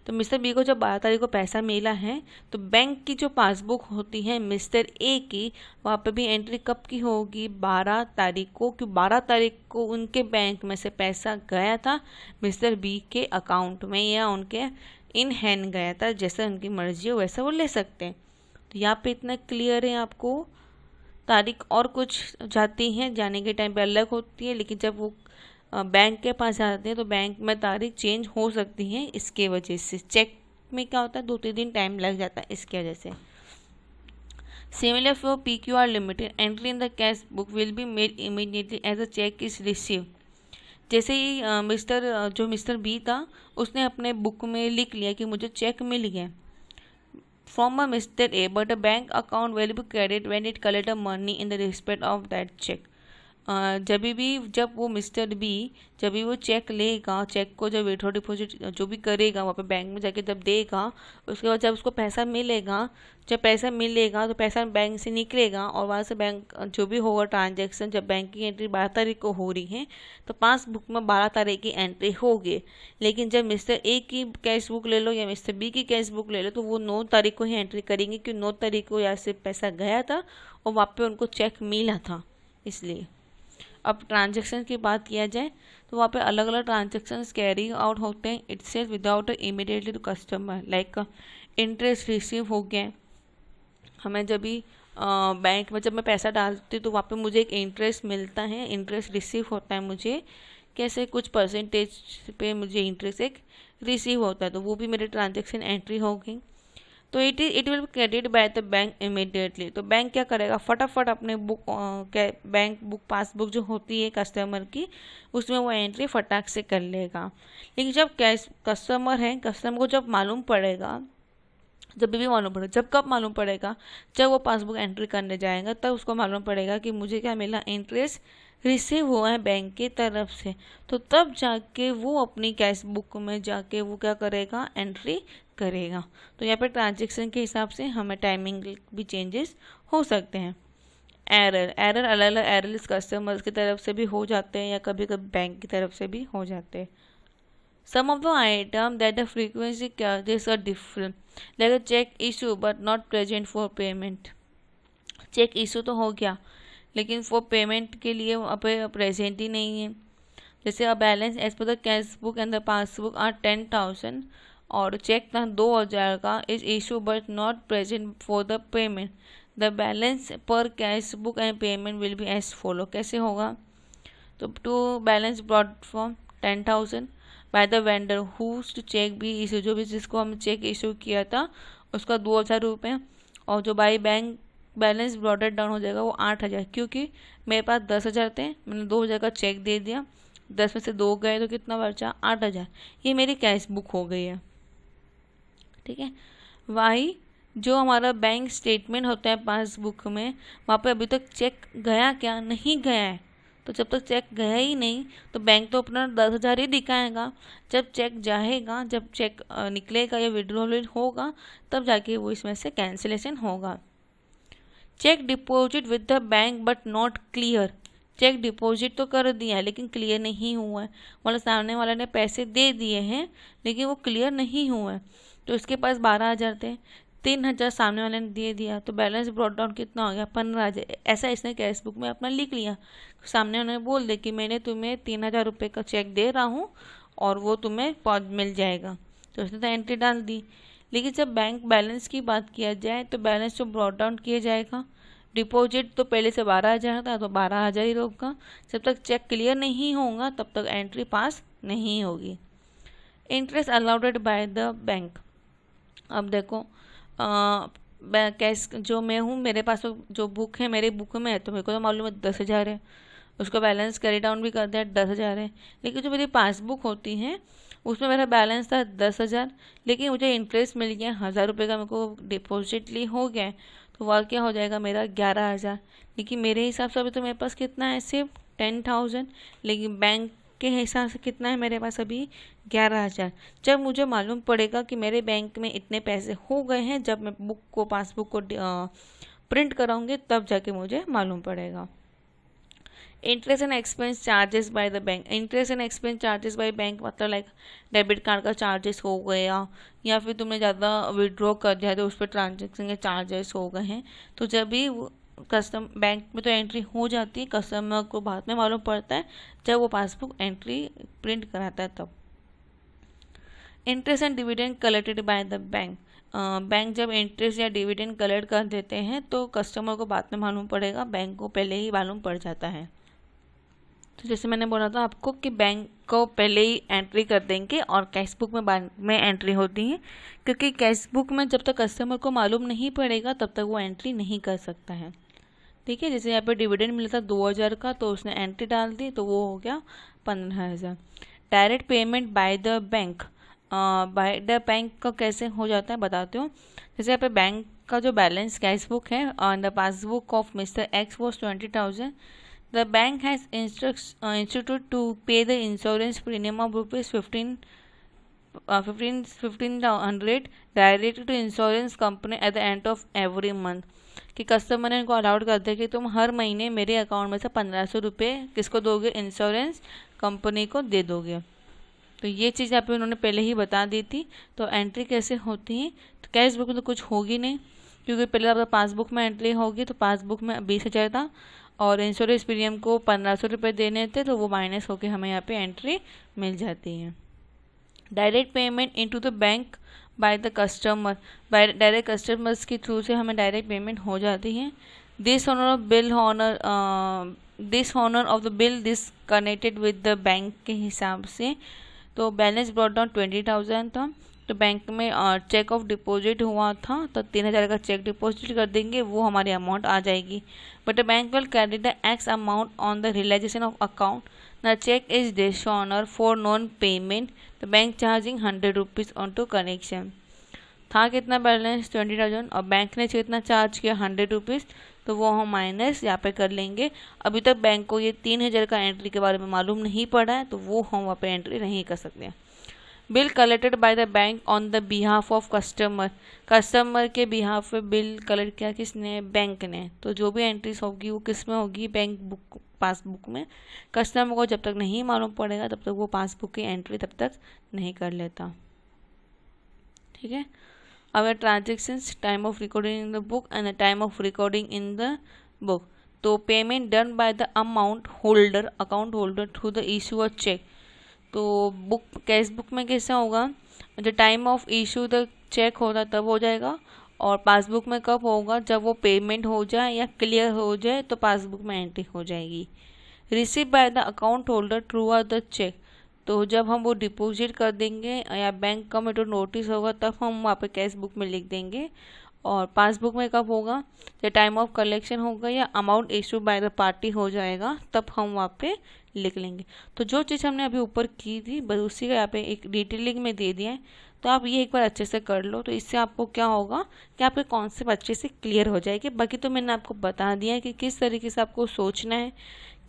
[SPEAKER 1] तो मिस्टर बी को जब 12 तारीख को पैसा मिला है, तो बैंक की जो पासबुक होती है मिस्टर ए की, वहाँ पे भी एंट्री कब की होगी, 12 तारीख को, क्योंकि 12 तारीख को उनके बैंक में से पैसा गया था मिस्टर बी के अकाउंट में, या उनके इन हैंड गया था, जैसे उनकी मर्जी हो वैसा वो ले सकते हैं। तो यहाँ पे इतना क्लियर है आपको। तारीख और कुछ जाती हैं, जाने के टाइम पे अलग होती है, लेकिन जब वो बैंक के पास जाते हैं तो बैंक में तारीख चेंज हो सकती है। इसके वजह से चेक में क्या होता है, 2-3 दिन टाइम लग जाता है इसकी वजह से। Similar for PQR Limited, entry in the cash book will be made immediately as a cheque is receive. जैसे ही मिस्टर बी था, उसने अपने बुक में लिख लिया कि मुझे चेक मिल गया from a Mr. A, but a bank account will be credited when it collect a money in the respect of that check. जब वो मिस्टर बी जब भी वो चेक लेगा, चेक को जब विड्रॉ डिपॉजिट जो भी करेगा वहाँ पे बैंक में जाके जब देगा, उसके बाद जब उसको पैसा मिलेगा, जब पैसा मिलेगा तो पैसा बैंक से निकलेगा और वहाँ से बैंक जो भी होगा ट्रांजैक्शन, जब बैंक की एंट्री 12 तारीख को हो रही है तो पासबुक में 12 तारीख की एंट्री होगी। लेकिन जब मिस्टर ए की कैश बुक ले लो या मिस्टर बी की कैश बुक ले लो तो वो 9 तारीख को ही एंट्री करेंगे, क्योंकि 9 तारीख को यहाँ से पैसा गया था और वहाँ पे उनको चेक मिला था, इसलिए। अब ट्रांजैक्शन की बात किया जाए तो वहाँ पे अलग अलग ट्रांजैक्शन कैरी आउट होते हैं itself without immediately to customer, like interest receive हो गया। हमें जब भी बैंक में जब मैं पैसा डालती हूँ तो वहाँ पे मुझे एक इंटरेस्ट मिलता है, इंटरेस्ट रिसीव होता है मुझे, कैसे कुछ परसेंटेज पे मुझे इंटरेस्ट एक रिसीव होता है, तो वो भी मेरी ट्रांजैक्शन एंट्री हो गई। तो it will be credit by the bank immediately. तो बैंक क्या करेगा, फटाफट अपने बैंक बुक पासबुक जो होती है कस्टमर की, उसमें वो एंट्री फटाक से कर लेगा। लेकिन जब कस्टमर है, कस्टमर को जब मालूम पड़ेगा, जब भी मालूम पड़ेगा, जब कब मालूम पड़ेगा, जब वो पासबुक एंट्री करने जाएगा तब उसको मालूम पड़ेगा कि मुझे क्या मिला, इंटरेस्ट रिसीव हुआ है बैंक की तरफ से। तो तब जाके वो अपनी कैश बुक में जाके वो क्या करेगा, एंट्री करेगा। तो यहाँ पर ट्रांजेक्शन के हिसाब से हमें टाइमिंग भी चेंजेस हो सकते हैं। एरर अलग अलग एरर कस्टमर्स की तरफ से भी हो जाते हैं या कभी कभी बैंक की तरफ से भी हो जाते हैं। Some of the item that the frequency charges are different, like a check issue but not present for payment. Cheque issue तो हो गया लेकिन फॉर पेमेंट के लिए वहाँ पे प्रेजेंट ही नहीं है। जैसे a balance as per the cash book and the passbook are 10,000 और चेक था 2,000 का, is issue but not present for the payment. The balance per cash book and payment will be as follow. कैसे होगा, तो to balance broad for 10,000 by the vendor whose to cheque भी issue, जो भी जिसको हम चेक इशू किया था उसका 2,000 रुपये, और जो बाई बैंक बैलेंस ब्रॉडेड डाउन हो जाएगा वो 8,000, क्योंकि मेरे पास 10,000 थे, मैंने 2,000 का चेक दे दिया, 10 में से 2 गए तो कितना बचा, 8,000। ये मेरी कैश बुक हो गई है, ठीक है। वाई जो हमारा बैंक स्टेटमेंट होता है पासबुक में, वहाँ पे अभी तक चेक गया क्या, नहीं गया है। तो जब तक चेक गया ही नहीं तो बैंक तो अपना 10,000 ही दिखाएगा। जब चेक जाएगा, जब चेक निकलेगा या विड्रॉल होगा, तब जाके वो इसमें से कैंसिलेशन होगा। Cheque deposit with the bank but not clear. Cheque deposit तो कर दिया है लेकिन क्लियर नहीं हुआ है, मतलब सामने वाले ने पैसे दे दिए हैं लेकिन वो क्लियर नहीं हुआ है। तो इसके पास 12,000 थे, 3,000 सामने वाले ने दे दिया, तो बैलेंस ब्रॉट डाउन कितना हो गया, 15,000। ऐसा इसने कैश बुक में अपना लिख लिया। सामने उन्होंने बोल दे कि मैंने तुम्हें 3,000 रुपये का चेक दे रहा हूँ और वो तुम्हें मिल जाएगा, तो उसने तो एंट्री डाल दी। लेकिन जब बैंक बैलेंस की बात किया जाए तो बैलेंस तो ब्रॉट डाउन किया जाएगा। डिपॉजिट तो पहले से 12,000 था तो 12,000 ही होगा। जब तक चेक क्लियर नहीं होगा तब तक एंट्री पास नहीं होगी। Interest allowed bye the bank. अब देखो कैश जो मैं हूँ, मेरे पास जो बुक है मेरे बुक में है तो मेरे को तो मालूम है 10,000 है, उसको बैलेंस कैरी डाउन भी कर दिया 10,000 है। लेकिन जो मेरी पासबुक होती है उसमें मेरा बैलेंस था 10,000, लेकिन मुझे इंटरेस्ट मिल गया 1,000 रुपये का, मेरे को डिपॉजिटली हो गया, तो वह क्या हो जाएगा मेरा 11,000। लेकिन मेरे हिसाब से अभी तो मेरे पास कितना है, सिर्फ 10,000, लेकिन बैंक के हिसाब से कितना है मेरे पास अभी 11,000। जब मुझे मालूम पड़ेगा कि मेरे बैंक में इतने पैसे हो गए हैं, जब मैं बुक को पासबुक को प्रिंट कराऊंगी तब जाके मुझे मालूम पड़ेगा। Interest and expense charges bye the bank. Interest and expense charges by bank मतलब लाइक डेबिट कार्ड का चार्जेस हो गया, या फिर तुमने ज़्यादा विड्रॉ कर दिया तो उस पर ट्रांजेक्शन के चार्जेस हो गए हैं। तो जब भी कस्टम बैंक में तो एंट्री हो जाती है, कस्टमर को बाद में मालूम पड़ता है जब वो पासबुक एंट्री प्रिंट कराता है तब। Interest and dividend collected by the bank. Bank जब इंटरेस्ट या डिविडेंड कलेक्ट कर देते हैं तो कस्टमर को बाद में मालूम पड़ेगा, बैंक को पहले ही मालूम पड़ जाता है। तो जैसे मैंने बोला था आपको कि बैंक को पहले ही एंट्री कर देंगे और कैश बुक में बाद में एंट्री होती है, क्योंकि कैश बुक में जब तक कस्टमर को मालूम नहीं पड़ेगा तब तक वो एंट्री नहीं कर सकता है, ठीक है। जैसे यहाँ पे डिविडेंड मिला था 2,000 का, तो उसने एंट्री डाल दी तो वो हो गया 15,000। Direct payment by the bank. By the bank का कैसे हो जाता है बताती हूँ। जैसे यहाँ पे बैंक का जो बैलेंस कैश बुक है, the passbook of mister X was 20,000, the bank has instructed to pay the insurance premium of rupees 1500 direct to insurance company at the end of every month. कि customer ने उनको allowed कर दिया कि तुम हर महीने मेरे अकाउंट में से 1500 रुपये किसको दोगे, इंश्योरेंस कंपनी को दे दोगे। तो ये चीज़ यहाँ पे उन्होंने पहले ही बता दी थी। तो एंट्री कैसे होती है, तो कैश बुक में तो कुछ होगी नहीं, क्योंकि पहले आपका पासबुक में एंट्री होगी। तो पासबुक में 20,000 था और इंश्योरेंस प्रीमियम को 1500 रुपये देने थे, तो वो माइनस होकर हमें यहाँ पे एंट्री मिल जाती है। Direct payment into the bank by the customer, by direct customers के थ्रू से हमें डायरेक्ट पेमेंट हो जाती है। Dishonour of bill of the bill discounted with the bank के हिसाब से। तो बैलेंस ब्रॉट डाउन 20,000 था, तो बैंक में चेक ऑफ डिपॉजिट हुआ था, तो 3,000 का चेक डिपॉजिट कर देंगे, वो हमारी अमाउंट आ जाएगी। But the bank will credit the x amount on the realisation of account, the cheque is dishonour for non payment, the bank charging 100 rupees on two connection. था कितना बैलेंस 20,000 और bank ने कितना चार्ज किया 100 rupees, तो वो हम minus यहाँ पे कर लेंगे। अभी तक बैंक को ये 3,000 का एंट्री के बारे में मालूम नहीं पड़ा है, तो वो हम वहाँ पे एंट्री नहीं कर सकते। Bill collected by the bank on the behalf of customer, customer के बिहाफ पे बिल कलेक्ट किया किसने, बैंक ने। तो जो भी एंट्रीज होगी वो किस में होगी, बैंक बुक पासबुक में। कस्टमर को जब तक नहीं मालूम पड़ेगा तब तक वो पासबुक की एंट्री तब तक नहीं कर लेता। ठीक है। अब transactions, time of recording in the book and the time of recording in the book. तो payment done by the amount holder, account holder through the issue of cheque. तो बुक कैश बुक में कैसा होगा, जो time of issue the cheque होगा तब हो जाएगा, और पासबुक में कब होगा, जब वो पेमेंट हो जाए या क्लियर हो जाए तो पासबुक में एंट्री हो जाएगी। Receive by the account holder through are the cheque. तो जब हम वो डिपॉजिट कर देंगे या बैंक का में तो नोटिस होगा तब हम वहाँ पे कैश बुक में लिख देंगे। और पासबुक में कब होगा, जब टाइम ऑफ कलेक्शन होगा या amount issue by the party हो जाएगा तब हम वहाँ पे लिख लेंगे। तो जो चीज़ हमने अभी ऊपर की थी बस उसी का यहाँ पे एक डिटेलिंग में दे दिया है। तो आप ये एक बार अच्छे से कर लो, तो इससे आपको क्या होगा कि आपके कॉन्सेप्ट अच्छे से क्लियर हो जाएगी। बाकी तो मैंने आपको बता दिया है कि किस तरीके से आपको सोचना है,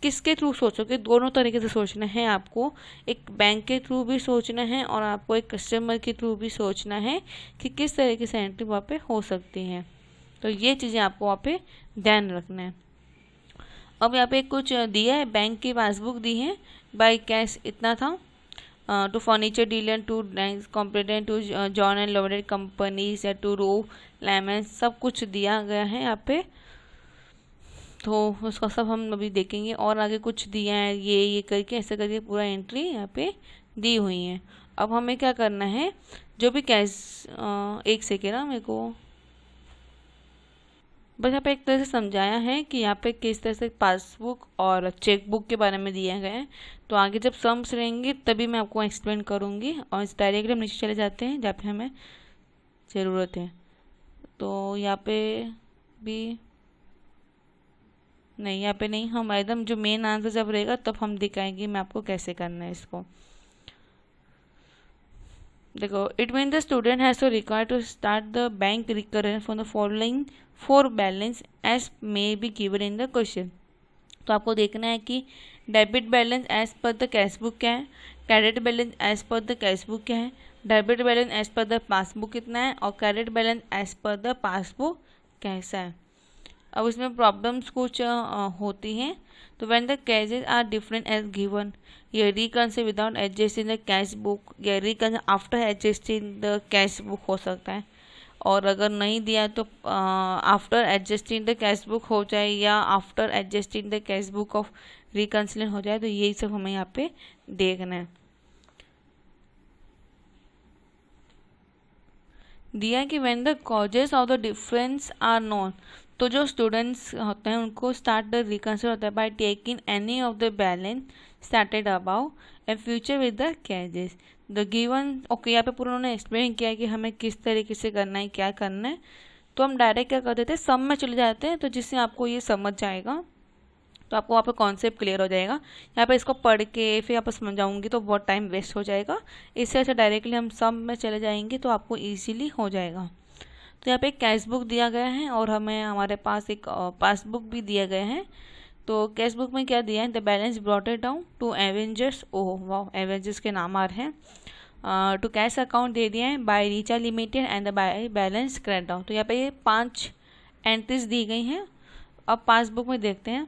[SPEAKER 1] किसके थ्रू सोचोगे, दोनों तरीके से सोचना है आपको। एक बैंक के थ्रू भी सोचना है और आपको एक कस्टमर के थ्रू भी सोचना है कि किस तरीके से एंट्री वहाँ पे हो सकती है। तो ये चीज़ें आपको वहाँ पे ध्यान रखना है। अब यहाँ पे कुछ दिया है, बैंक की पासबुक दी है, बाय कैश इतना था, to furniture dealer, to competent, to John and loaded companies या टू रो लेमन, सब कुछ दिया गया है यहाँ पे। तो उसका सब हम अभी देखेंगे। और आगे कुछ दिया है, ये करके ऐसे करके पूरा एंट्री यहाँ पे दी हुई है। अब हमें क्या करना है, जो भी कैश एक सेकेंड ना, मेरे को बस यहाँ पे एक तरह से समझाया है कि यहाँ पे किस तरह से पासबुक और चेकबुक के बारे में दिया गया है। तो आगे जब सम्स रहेंगे तभी मैं आपको एक्सप्लेन करूँगी। और इस डायरेक्टली हम नीचे चले जाते हैं जहाँ पे हमें ज़रूरत है। तो यहाँ पे भी नहीं, यहाँ पे नहीं, हम एकदम जो मेन आंसर जब रहेगा तब हम दिखाएंगे मैं आपको कैसे करना है इसको। देखो, it mean the student has to require to start the bank recurrence for the following 4 balance as may be given in the question. तो आपको देखना है कि debit balance as per the cash book क्या है, credit balance as per the cash book क्या है, debit balance as per the passbook कितना है, और credit balance as per the passbook कैसा है। अब इसमें प्रॉब्लम्स कुछ होती हैं। तो when the cashes are different as given, ये reconcile without adjusting the cash book या reconcile after adjusting the cash book हो सकता है। और अगर नहीं दिया तो after adjusting the cash book हो जाए या after adjusting the cash book of reconciliation हो जाए। तो यही सब हमें यहाँ पे देखना है। दिया कि when the causes of the difference are known, तो जो स्टूडेंट्स होते हैं उनको स्टार्ट द रिकन्सिल होता है by taking any of the balance started about and future with the caches the given. Okay, यहाँ पे पूरा उन्होंने एक्सप्लेन किया कि हमें किस तरीके से करना है, क्या करना है। तो हम डायरेक्ट क्या कर देते हैं, सम में चले जाते हैं, तो जिससे आपको ये समझ जाएगा, तो आपको वहाँ पे कॉन्सेप्ट क्लियर हो जाएगा। यहाँ पे इसको पढ़ के फिर यहाँ पर समझाऊंगी तो बहुत टाइम वेस्ट हो जाएगा। इससे अच्छा डायरेक्टली हम सम में चले जाएंगे तो आपको ईजिली हो जाएगा। तो यहाँ पे एक कैश बुक दिया गया है और हमें हमारे पास एक पासबुक भी दिया गया है। तो कैश बुक में क्या दिया है, the balance brought it down to Avengers, oh वाह एवेंजर्स के नाम आ रहे हैं, टू कैश अकाउंट दे दिया है, by Richa limited and the by balance credit down. तो यहाँ पे ये 5 एंट्रीज दी गई हैं। अब पासबुक में देखते हैं,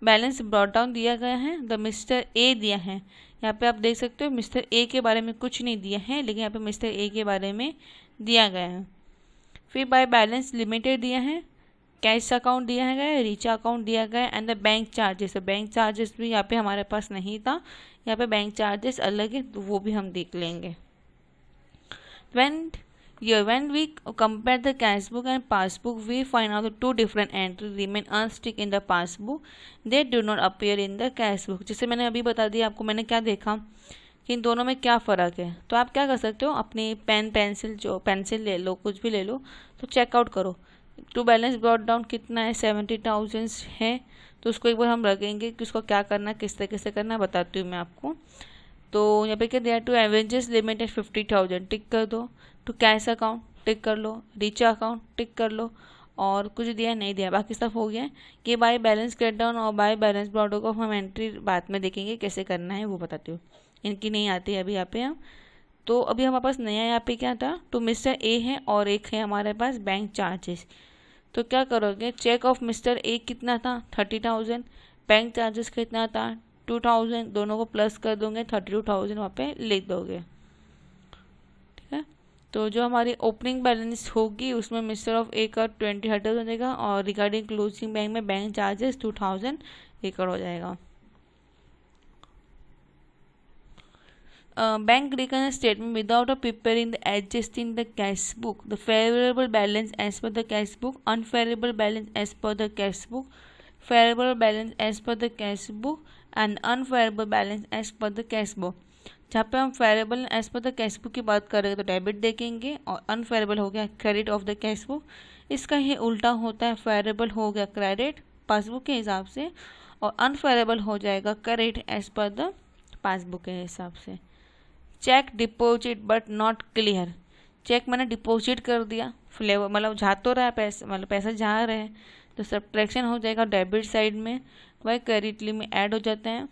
[SPEAKER 1] बैलेंस ब्रॉट डाउन दिया गया है, द मिस्टर ए दिया है। यहाँ पे आप देख सकते हो मिस्टर ए के बारे में कुछ नहीं दिया है, लेकिन यहाँ पे मिस्टर ए के बारे में दिया गया है। फिर बाय बैलेंस लिमिटेड दिया है, कैश अकाउंट दिया है, रीचा अकाउंट दिया गया and the bank charges. Bank charges भी यहाँ पे हमारे पास नहीं था, यहाँ पे बैंक चार्जेस अलग है, तो वो भी हम देख लेंगे। When we compare the cash book and passbook, we find out the two different entries remain unstick in the passbook. They do not appear in the cash book. जैसे मैंने अभी बता दिया आपको, मैंने क्या देखा कि इन दोनों में क्या फ़र्क है। तो आप क्या कर सकते हो, अपनी पेंसिल ले लो, कुछ भी ले लो, तो चेकआउट करो। टू बैलेंस ब्रॉट डाउन कितना है, 70,000 है। तो उसको एक बार हम रखेंगे कि उसको क्या करना, किस तरीके से करना, बताती हूँ मैं आपको। तो यहाँ पे क्या दिया, टू एवेंजर्स लिमिटेड 50,000 टिक कर दो, टू कैश अकाउंट टिक कर लो, रीचा अकाउंट टिक कर लो, और कुछ दिया नहीं दिया, बाकी सब हो गया। कि बाय बैलेंस क्रेडिट डाउन और बाय बैलेंस ब्रॉट को हम एंट्री बाद में देखेंगे कैसे करना है, वो बताती हूँ। इनकी नहीं आती है अभी यहाँ पे हम। तो अभी हमारे पास नया यहाँ पे क्या था, टू मिस्टर ए है और एक है हमारे पास बैंक चार्जेस। तो क्या करोगे, चेक ऑफ मिस्टर ए कितना था, 30,000, बैंक चार्जेस कितना था, 2,000, दोनों को प्लस कर दोगे, 32,000 वहाँ पे लिख दोगे। ठीक है, तो जो हमारी ओपनिंग बैलेंस होगी उसमें मिस्टर ऑफ ए का 20,000 हो जाएगा और रिगार्डिंग क्लोजिंग बैंक में बैंक चार्जेस 2,000 एकड़ हो जाएगा। Bank reconciliation statement without preparing the adjusting the cash book, the favorable balance as per the cash book, unfavorable balance as per the cash book, favorable balance as per the cash book and unfavorable balance as per the cash book। जहाँ पे हम favourable as per the cash book की बात करेंगे तो debit देखेंगे, और unfavourable हो गया credit of the cash book. इसका ही उल्टा होता है, फेवरेबल हो गया क्रेडिट पासबुक के हिसाब से, और अनफेवरेबल हो जाएगा credit as per the passbook के हिसाब से। Cheque deposit but not clear, cheque मैंने डिपॉजिट कर दिया, फ्लेवर मतलब जा तो रहा है पैसा, मतलब पैसा जा रहे हैं, तो सब्ट्रैक्शन हो जाएगा डेबिट साइड में, वही क्रेडिट में ऐड हो जाते हैं।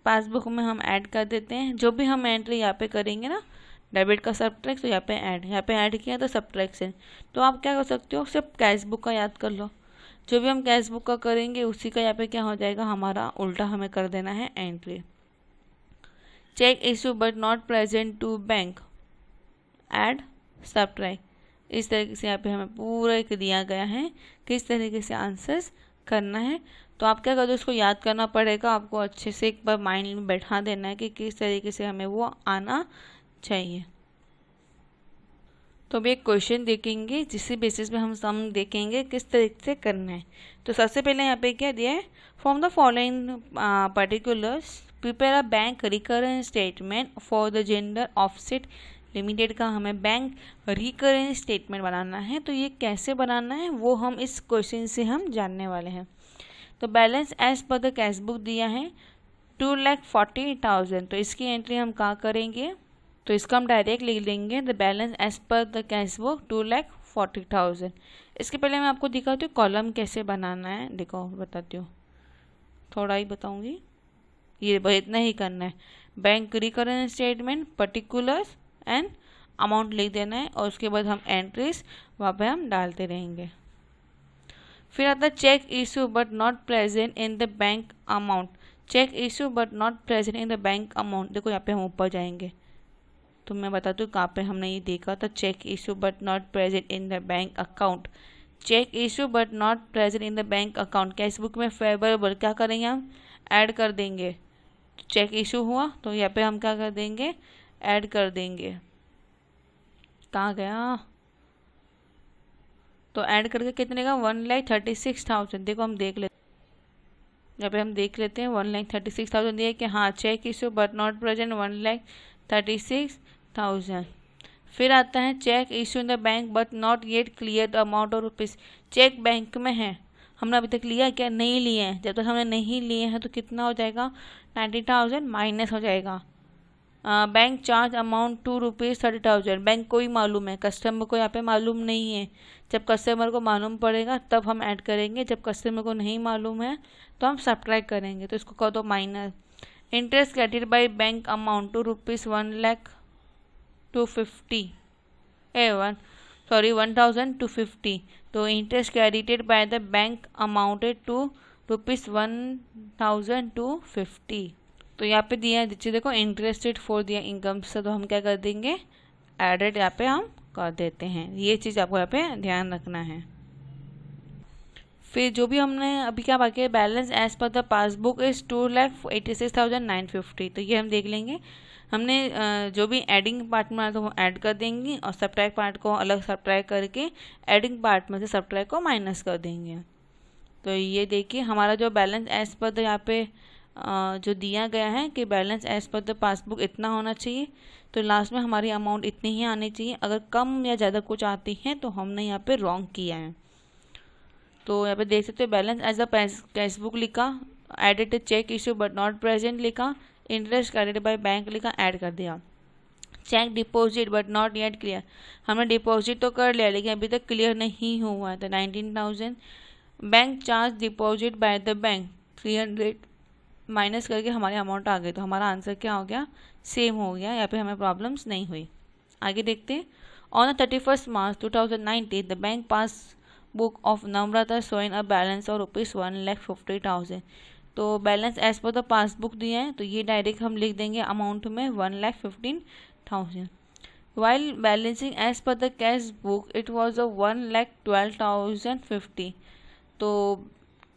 [SPEAKER 1] पासबुक में हम ऐड कर देते हैं, जो भी हम एंट्री यहाँ पे करेंगे ना, डेबिट का सब्ट्रैक्ट, तो यहाँ पे ऐड किया तो सब्ट्रैक्शन। तो आप क्या कर सकते हो, सिर्फ कैश बुक का याद कर लो, जो भी हम कैश बुक का करेंगे उसी का यहाँ पे क्या हो जाएगा, हमारा उल्टा हमें कर देना है entry. Cheque issue but not present to bank, add subtract. इस तरीके से यहाँ पे हमें पूरा एक दिया गया है किस तरीके से आंसर्स करना है। तो आप क्या करो, उसको याद करना पड़ेगा, आपको अच्छे से एक बार माइंड में बैठा देना है कि किस तरीके से हमें वो आना चाहिए। तो अभी एक क्वेश्चन देखेंगे जिसके बेसिस पे हम सम देखेंगे किस तरीके से करना है। तो सबसे पहले यहाँ पे क्या दिया है, from the following particulars prepare a bank recurrence statement for the gender offset limited का हमें बैंक रिकरेंस स्टेटमेंट बनाना है। तो ये कैसे बनाना है वो हम इस क्वेश्चन से हम जानने वाले हैं। तो balance as per the cash book दिया है 2,40,000, तो इसकी एंट्री हम कहाँ करेंगे, तो इसका हम डायरेक्ट लिख लेंगे the balance as per the cash book 2,40,000। इसके पहले मैं आपको दिखाती हूँ कॉलम कैसे बनाना है, देखो बताती हूँ, थोड़ा ही बताऊँगी, ये इतना ही करना है। Bank recurrence statement particulars and amount लिख देना है, और उसके बाद हम एंट्रीज वहाँ पे हम डालते रहेंगे। फिर आता है cheque issue but not present in the bank amount, cheque issue but not present in the bank amount. देखो यहाँ पे हम ऊपर जाएंगे तो मैं बताती हूँ कहाँ पे हमने ये देखा था, cheque issue but not present in the bank account, cheque issue but not present in the bank account. Cash book में फेवरेबल क्या करेंगे, हम ऐड कर देंगे। चेक इशू हुआ तो यहाँ पे हम क्या कर देंगे, ऐड कर देंगे। कहाँ गया, तो ऐड करके कितने का, 1,36,000। देखो हम देख लेते, यहाँ पे हम देख लेते हैं 1,36,000 दिया कि हाँ cheque issue but not present 1,36,000। फिर आता है cheque issue in the bank but not yet clear the amount of rupees, cheque bank में है, हमने अभी तक लिया क्या, नहीं लिए हैं। जब तक हमने नहीं लिए हैं तो कितना हो जाएगा, 90,000 माइनस हो जाएगा। Bank charge amount ₹230,000। बैंक को ही मालूम है, कस्टमर को यहाँ पे मालूम नहीं है। जब कस्टमर को मालूम पड़ेगा तब हम ऐड करेंगे, जब कस्टमर को नहीं मालूम है तो हम सब्ट्रैक्ट करेंगे। तो इसको कर दो minus. Interest credit by bank amount to ₹1,250। तो interest credited by the bank amounted to ₹1,250। तो यहाँ पे दिया है, नीचे देखो इंटरेस्टेड फॉर दिया इनकम से, तो हम क्या कर देंगे, एडेड यहाँ पे हम कर देते हैं। ये चीज़ आपको यहाँ पे ध्यान रखना है। फिर जो भी हमने अभी क्या बाकी है, balance as per the passbook is 2,86,950। तो ये हम देख लेंगे। हमने जो भी एडिंग पार्ट में तो वो ऐड कर देंगे और सब्ट्रैक्ट पार्ट को अलग सब्ट्रैक्ट करके एडिंग पार्ट में से सब्ट्रैक्ट को माइनस कर देंगे। तो ये देखिए हमारा जो बैलेंस एज पर द यहाँ पे जो दिया गया है कि balance as per the passbook इतना होना चाहिए, तो लास्ट में हमारी अमाउंट इतनी ही आनी चाहिए। अगर कम या ज़्यादा कुछ आती है तो हमने यहाँ पे रॉन्ग किया है। तो यहाँ पे देख सकते हो balance as a cash book लिखा, added cheque issue but not present लिखा, इंटरेस्ट क्रेडिट बाय बैंक लिखा, ऐड कर दिया। Cheque deposit but not yet clear, हमने डिपॉजिट तो कर लिया लेकिन अभी तक क्लियर नहीं हुआ है, तो 19,000। Bank charge deposit bye the bank 300 minus करके हमारी अमाउंट आ गई। तो हमारा आंसर क्या हो गया, सेम हो गया। यहाँ पे हमें प्रॉब्लम्स नहीं हुई। आगे देखते हैं। On the 31st March 2019 the bank passbook of Namrata showing a balance of ₹1,50,000। तो balance as per the passbook दिया है, तो ये डायरेक्ट हम लिख देंगे अमाउंट में 1,15,000। While balancing as per the cash book it was 1,12,050। तो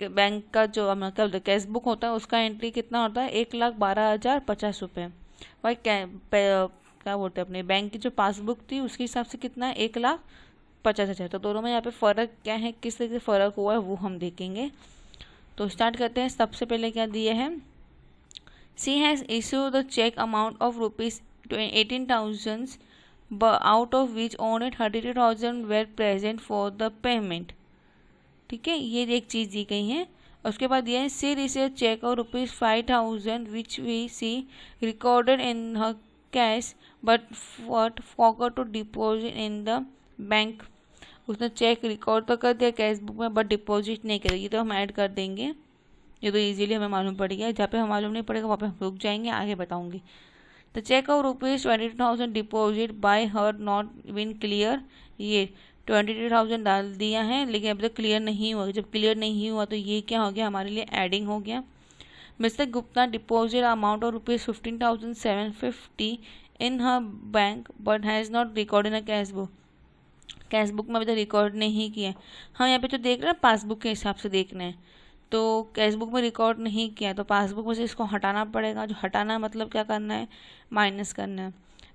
[SPEAKER 1] बैंक का जो मतलब कैश बुक होता है उसका एंट्री कितना होता है, 1,12,050 भाई क्या बोलते हैं अपने बैंक की जो पासबुक थी उसके हिसाब से कितना है, 1,50,000। तो दोनों में यहाँ पे फ़र्क क्या है, किस तरह से फ़र्क हुआ है वो हम देखेंगे। तो स्टार्ट करते हैं। सबसे पहले क्या दिए हैं, she has issue the cheque amount of ₹18,000 out of which only 32,000 were present for the payment. ठीक है, ये एक चीज़ दी गई है। उसके बाद ये सी रिसीव चेक और ₹5,000 which we see recorded in her cash but forgot to deposit in the bank. उसने चेक रिकॉर्ड तो कर दिया कैश बुक में बट डिपॉजिट नहीं करेगी, तो हम ऐड कर देंगे। ये तो इजीली हमें मालूम पड़ गया, जहाँ पे हमें मालूम नहीं पड़ेगा वहाँ पे हम रुक जाएंगे, आगे बताऊंगी। The cheque of ₹22,000 deposit by her not been clear, ये 22,000 डाल दिया है लेकिन अभी तक क्लियर नहीं हुआ। जब क्लियर नहीं हुआ तो ये क्या हो गया, हमारे लिए एडिंग हो गया। Mister Gupta deposit amount of ₹15,750 in her bank but has not record in a cash book. Cash book में अभी तक रिकॉर्ड नहीं किया। हम यहाँ पे जो देख रहे हैं पासबुक के हिसाब से देख रहे हैं, तो कैश बुक में रिकॉर्ड नहीं किया तो पासबुक में से इसको हटाना पड़ेगा। जो हटाना मतलब क्या करना है, माइनस करना है।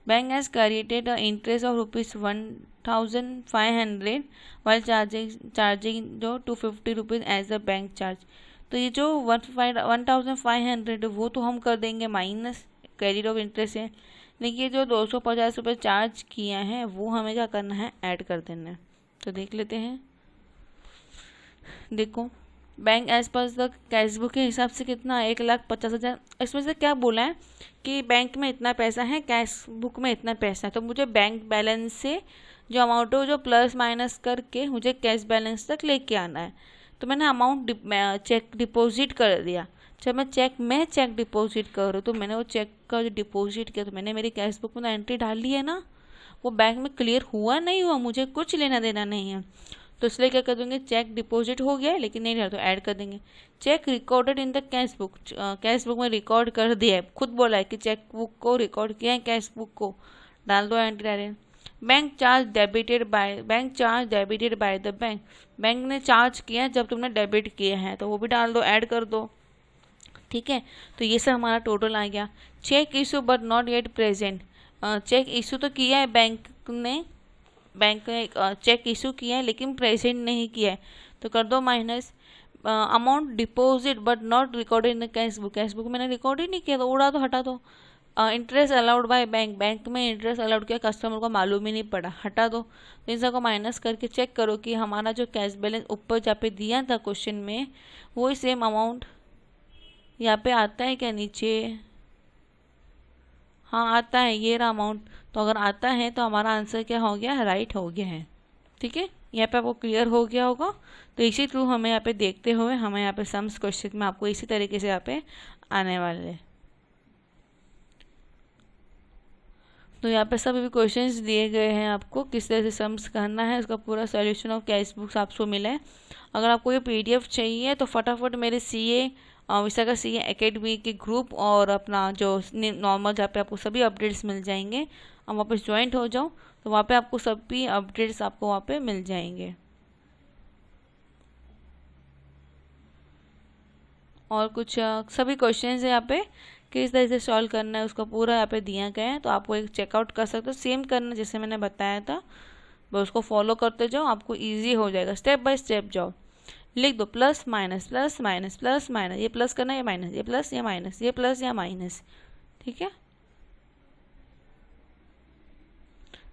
[SPEAKER 1] Bank has created interest of ₹1,500 while charging जो ₹250 एज अ बैंक चार्ज। तो ये जो 1,500 वो तो हम कर देंगे माइनस, क्रेडिट ऑफ इंटरेस्ट है, लेकिन ये जो ₹250 चार्ज किया है वो हमें क्या करना है, ऐड कर देना है। तो देख लेते हैं। देखो bank as per the cash book के हिसाब से कितना, 1,50,000। इसमें से क्या बोला है कि बैंक में इतना पैसा है, कैश बुक में इतना पैसा है, तो मुझे बैंक बैलेंस से जो अमाउंट है जो प्लस माइनस करके मुझे कैश बैलेंस तक लेके आना है। तो मैंने अमाउंट चेक डिपॉजिट कर दिया। जब मैं चेक डिपॉजिट कर रही हूँ तो मैंने वो चेक का जो डिपॉजिट किया तो मैंने मेरी कैश बुक में एंट्री डाल ली है ना, वो बैंक में क्लियर हुआ नहीं हुआ मुझे कुछ लेना देना नहीं है। तो इसलिए क्या कर देंगे, चेक डिपॉजिट हो गया लेकिन नहीं रहा तो ऐड कर देंगे। Cheque recorded in the cash book, cash book में रिकॉर्ड कर दिया है, खुद बोला है कि चेक बुक को रिकॉर्ड किया है, कैश बुक को डाल दो entry direct. Bank charge debited bye the bank, bank ने चार्ज किया जब तुमने डेबिट किया है तो वो भी डाल दो, ऐड कर दो। ठीक है, तो ये सब हमारा टोटल आ गया। Cheque issue but not yet present, cheque issue तो किया है बैंक ने चेक इशू किया है लेकिन प्रेजेंट नहीं किया है, तो कर दो minus. Amount deposit but not recorded in the cash book मैंने रिकॉर्ड ही नहीं किया तो उड़ा दो, हटा दो। इंटरेस्ट अलाउड बाय बैंक में इंटरेस्ट अलाउड किया, कस्टमर को मालूम ही नहीं पड़ा, हटा दो। तो इन सबको माइनस करके चेक करो कि हमारा जो कैश बैलेंस ऊपर जहाँ पे दिया था क्वेश्चन में वही सेम अमाउंट यहाँ पे आता है क्या नीचे। हाँ आता है, ये रहा अमाउंट। तो अगर आता है तो हमारा आंसर क्या हो गया, राइट हो गया है। ठीक है, यहाँ पे आपको क्लियर हो गया होगा। तो इसी थ्रू हमें यहाँ पे देखते हुए हमें यहाँ पे सम्स क्वेश्चन में आपको इसी तरीके से यहाँ पे आने वाले हैं। तो यहाँ पे सभी क्वेश्चंस दिए गए हैं, आपको किस तरह से सम्स करना है, उसका पूरा सॉल्यूशन ऑफ कैश बुक्स आपको मिला है। अगर आपको ये पीडीएफ चाहिए तो फटाफट मेरे सीए विशाखा सीए एकेडमी के ग्रुप और अपना जो नॉर्मल जहाँ पे आपको सभी अपडेट्स मिल जाएंगे, आप वहाँ पे ज्वाइंट हो जाओ, तो वहाँ पे आपको सभी अपडेट्स आपको वहाँ पे मिल जाएंगे। और कुछ सभी क्वेश्चंस है यहाँ पे किस तरह से सॉल्व करना है उसका पूरा यहाँ पे दिया गया है, तो आपको एक चेकआउट कर सकते हो। सेम करना जैसे मैंने बताया था, बस उसको फॉलो करते जाओ, आपको इजी हो जाएगा। स्टेप बाय स्टेप जाओ, लिख दो plus minus plus minus plus minus, ये प्लस करना है, ये माइनस, ये प्लस या माइनस, ये प्लस या माइनस। ठीक है,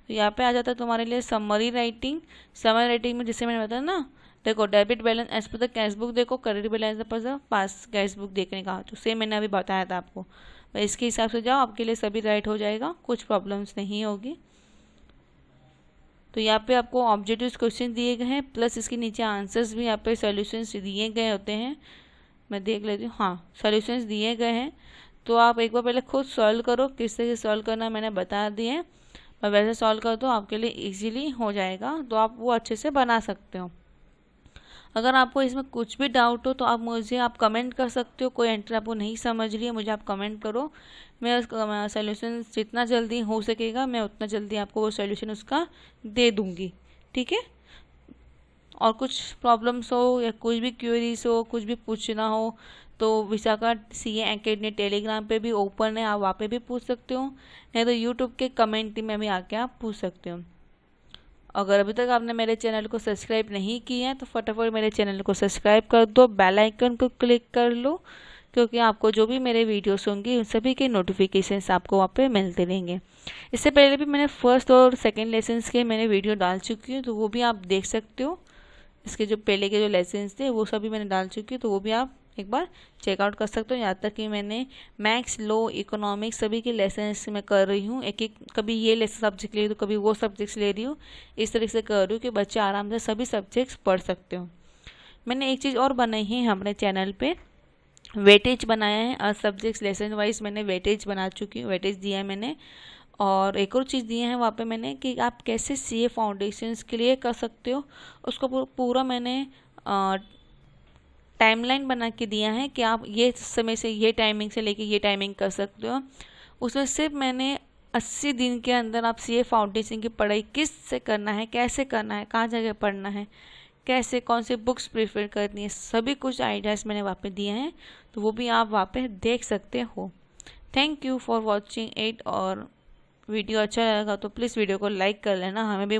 [SPEAKER 1] तो यहाँ पे आ जाता है तुम्हारे लिए समरी राइटिंग। समरी राइटिंग में जैसे मैंने बताया ना, देखो debit balance as per the cash book देखो, credit balance per the pass cash book देखने का, तो सेम मैंने अभी बताया था आपको, तो इसके हिसाब से जाओ, आपके लिए सभी राइट हो जाएगा, कुछ प्रॉब्लम्स नहीं होगी। तो यहाँ पे आपको ऑब्जेक्टिव क्वेश्चन दिए गए हैं, प्लस इसके नीचे आंसर्स भी यहाँ पे सॉल्यूशंस दिए गए होते हैं। मैं देख लेती हूँ, हाँ सॉल्यूशंस दिए गए हैं, तो आप एक बार पहले खुद सॉल्व करो, किस तरह से सॉल्व करना मैंने बता दिए, और वैसे सॉल्व कर दो, आपके लिए इजीली हो जाएगा, तो आप वो अच्छे से बना सकते हो। अगर आपको इसमें कुछ भी डाउट हो तो आप मुझे कमेंट कर सकते हो, कोई एंट्री आपको नहीं समझ रही है मुझे आप कमेंट करो, मैं उसका सोल्यूशन जितना जल्दी हो सकेगा मैं उतना जल्दी आपको वो सोल्यूशन उसका दे दूँगी। ठीक है, और कुछ प्रॉब्लम्स हो या कुछ भी क्वेरीज हो, कुछ भी पूछना हो, तो विशाखा सीए एकेडमी टेलीग्राम पे भी ओपन है, आप वहाँ पे भी पूछ सकते हो, नहीं तो यूट्यूब के कमेंट में भी आके आप पूछ सकते हो। अगर अभी तक आपने मेरे चैनल को सब्सक्राइब नहीं किया है तो फटाफट मेरे चैनल को सब्सक्राइब कर दो, बेल आइकन को क्लिक कर लो, क्योंकि आपको जो भी मेरे वीडियोस होंगे उन सभी के नोटिफिकेशंस आपको वहाँ पे मिलते रहेंगे। इससे पहले भी मैंने फर्स्ट और सेकंड लेसन्स के मैंने वीडियो डाल चुकी हूँ, तो वो भी आप देख सकते हो। इसके जो पहले के जो लेसन्स थे वो सभी मैंने डाल चुकी हूँ, तो वो भी आप एक बार चेकआउट कर सकते हो। यहाँ तक कि मैंने मैथ्स, लॉ, इकोनॉमिक्स सभी के लेसन्स मैं कर रही हूँ, एक एक कभी ये लेसन सब्जेक्ट ले रही हूँ तो कभी वो सब्जेक्ट्स ले रही हूँ, इस तरीके से कर रही हूँ कि बच्चे आराम से सभी सब्जेक्ट्स पढ़ सकते हो। मैंने एक चीज़ और बनाई है हमारे चैनल पे, वेटेज बनाया है, और सब्जेक्ट्स लेसन वाइज मैंने वेटेज बना चुकी हूँ, वेटेज दिया है मैंने। और एक और चीज़ दी है वहाँ पे मैंने कि आप कैसे सीए फाउंडेशंस के लिए कर सकते हो, उसको पूरा मैंने टाइमलाइन बना के दिया है कि आप ये समय से ये टाइमिंग से लेके ये टाइमिंग कर सकते हो। उसमें सिर्फ मैंने 80 दिन के अंदर आप सीए फाउंडेशन की पढ़ाई किस से करना है, कैसे करना है, कहाँ जगह पढ़ना है, कैसे कौन से बुक्स प्रेफर करनी है, सभी कुछ आइडियाज़ मैंने वहाँ पे दिए हैं, तो वो भी आप वहाँ पे देख सकते हो। Thank you for watching it, और वीडियो अच्छा लगा तो प्लीज़ वीडियो को लाइक कर लेना, हमें भी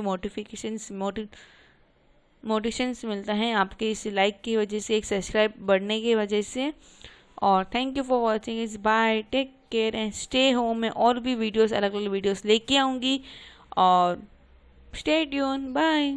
[SPEAKER 1] मोटिवेशंस मिलता है आपके इस लाइक की वजह से, एक सब्सक्राइब बढ़ने की वजह से। और थैंक यू फॉर वॉचिंग इस, bye, take care and stay home. में और भी वीडियोस, अलग अलग वीडियोस लेके आऊँगी, और स्टे ट्यून, बाय।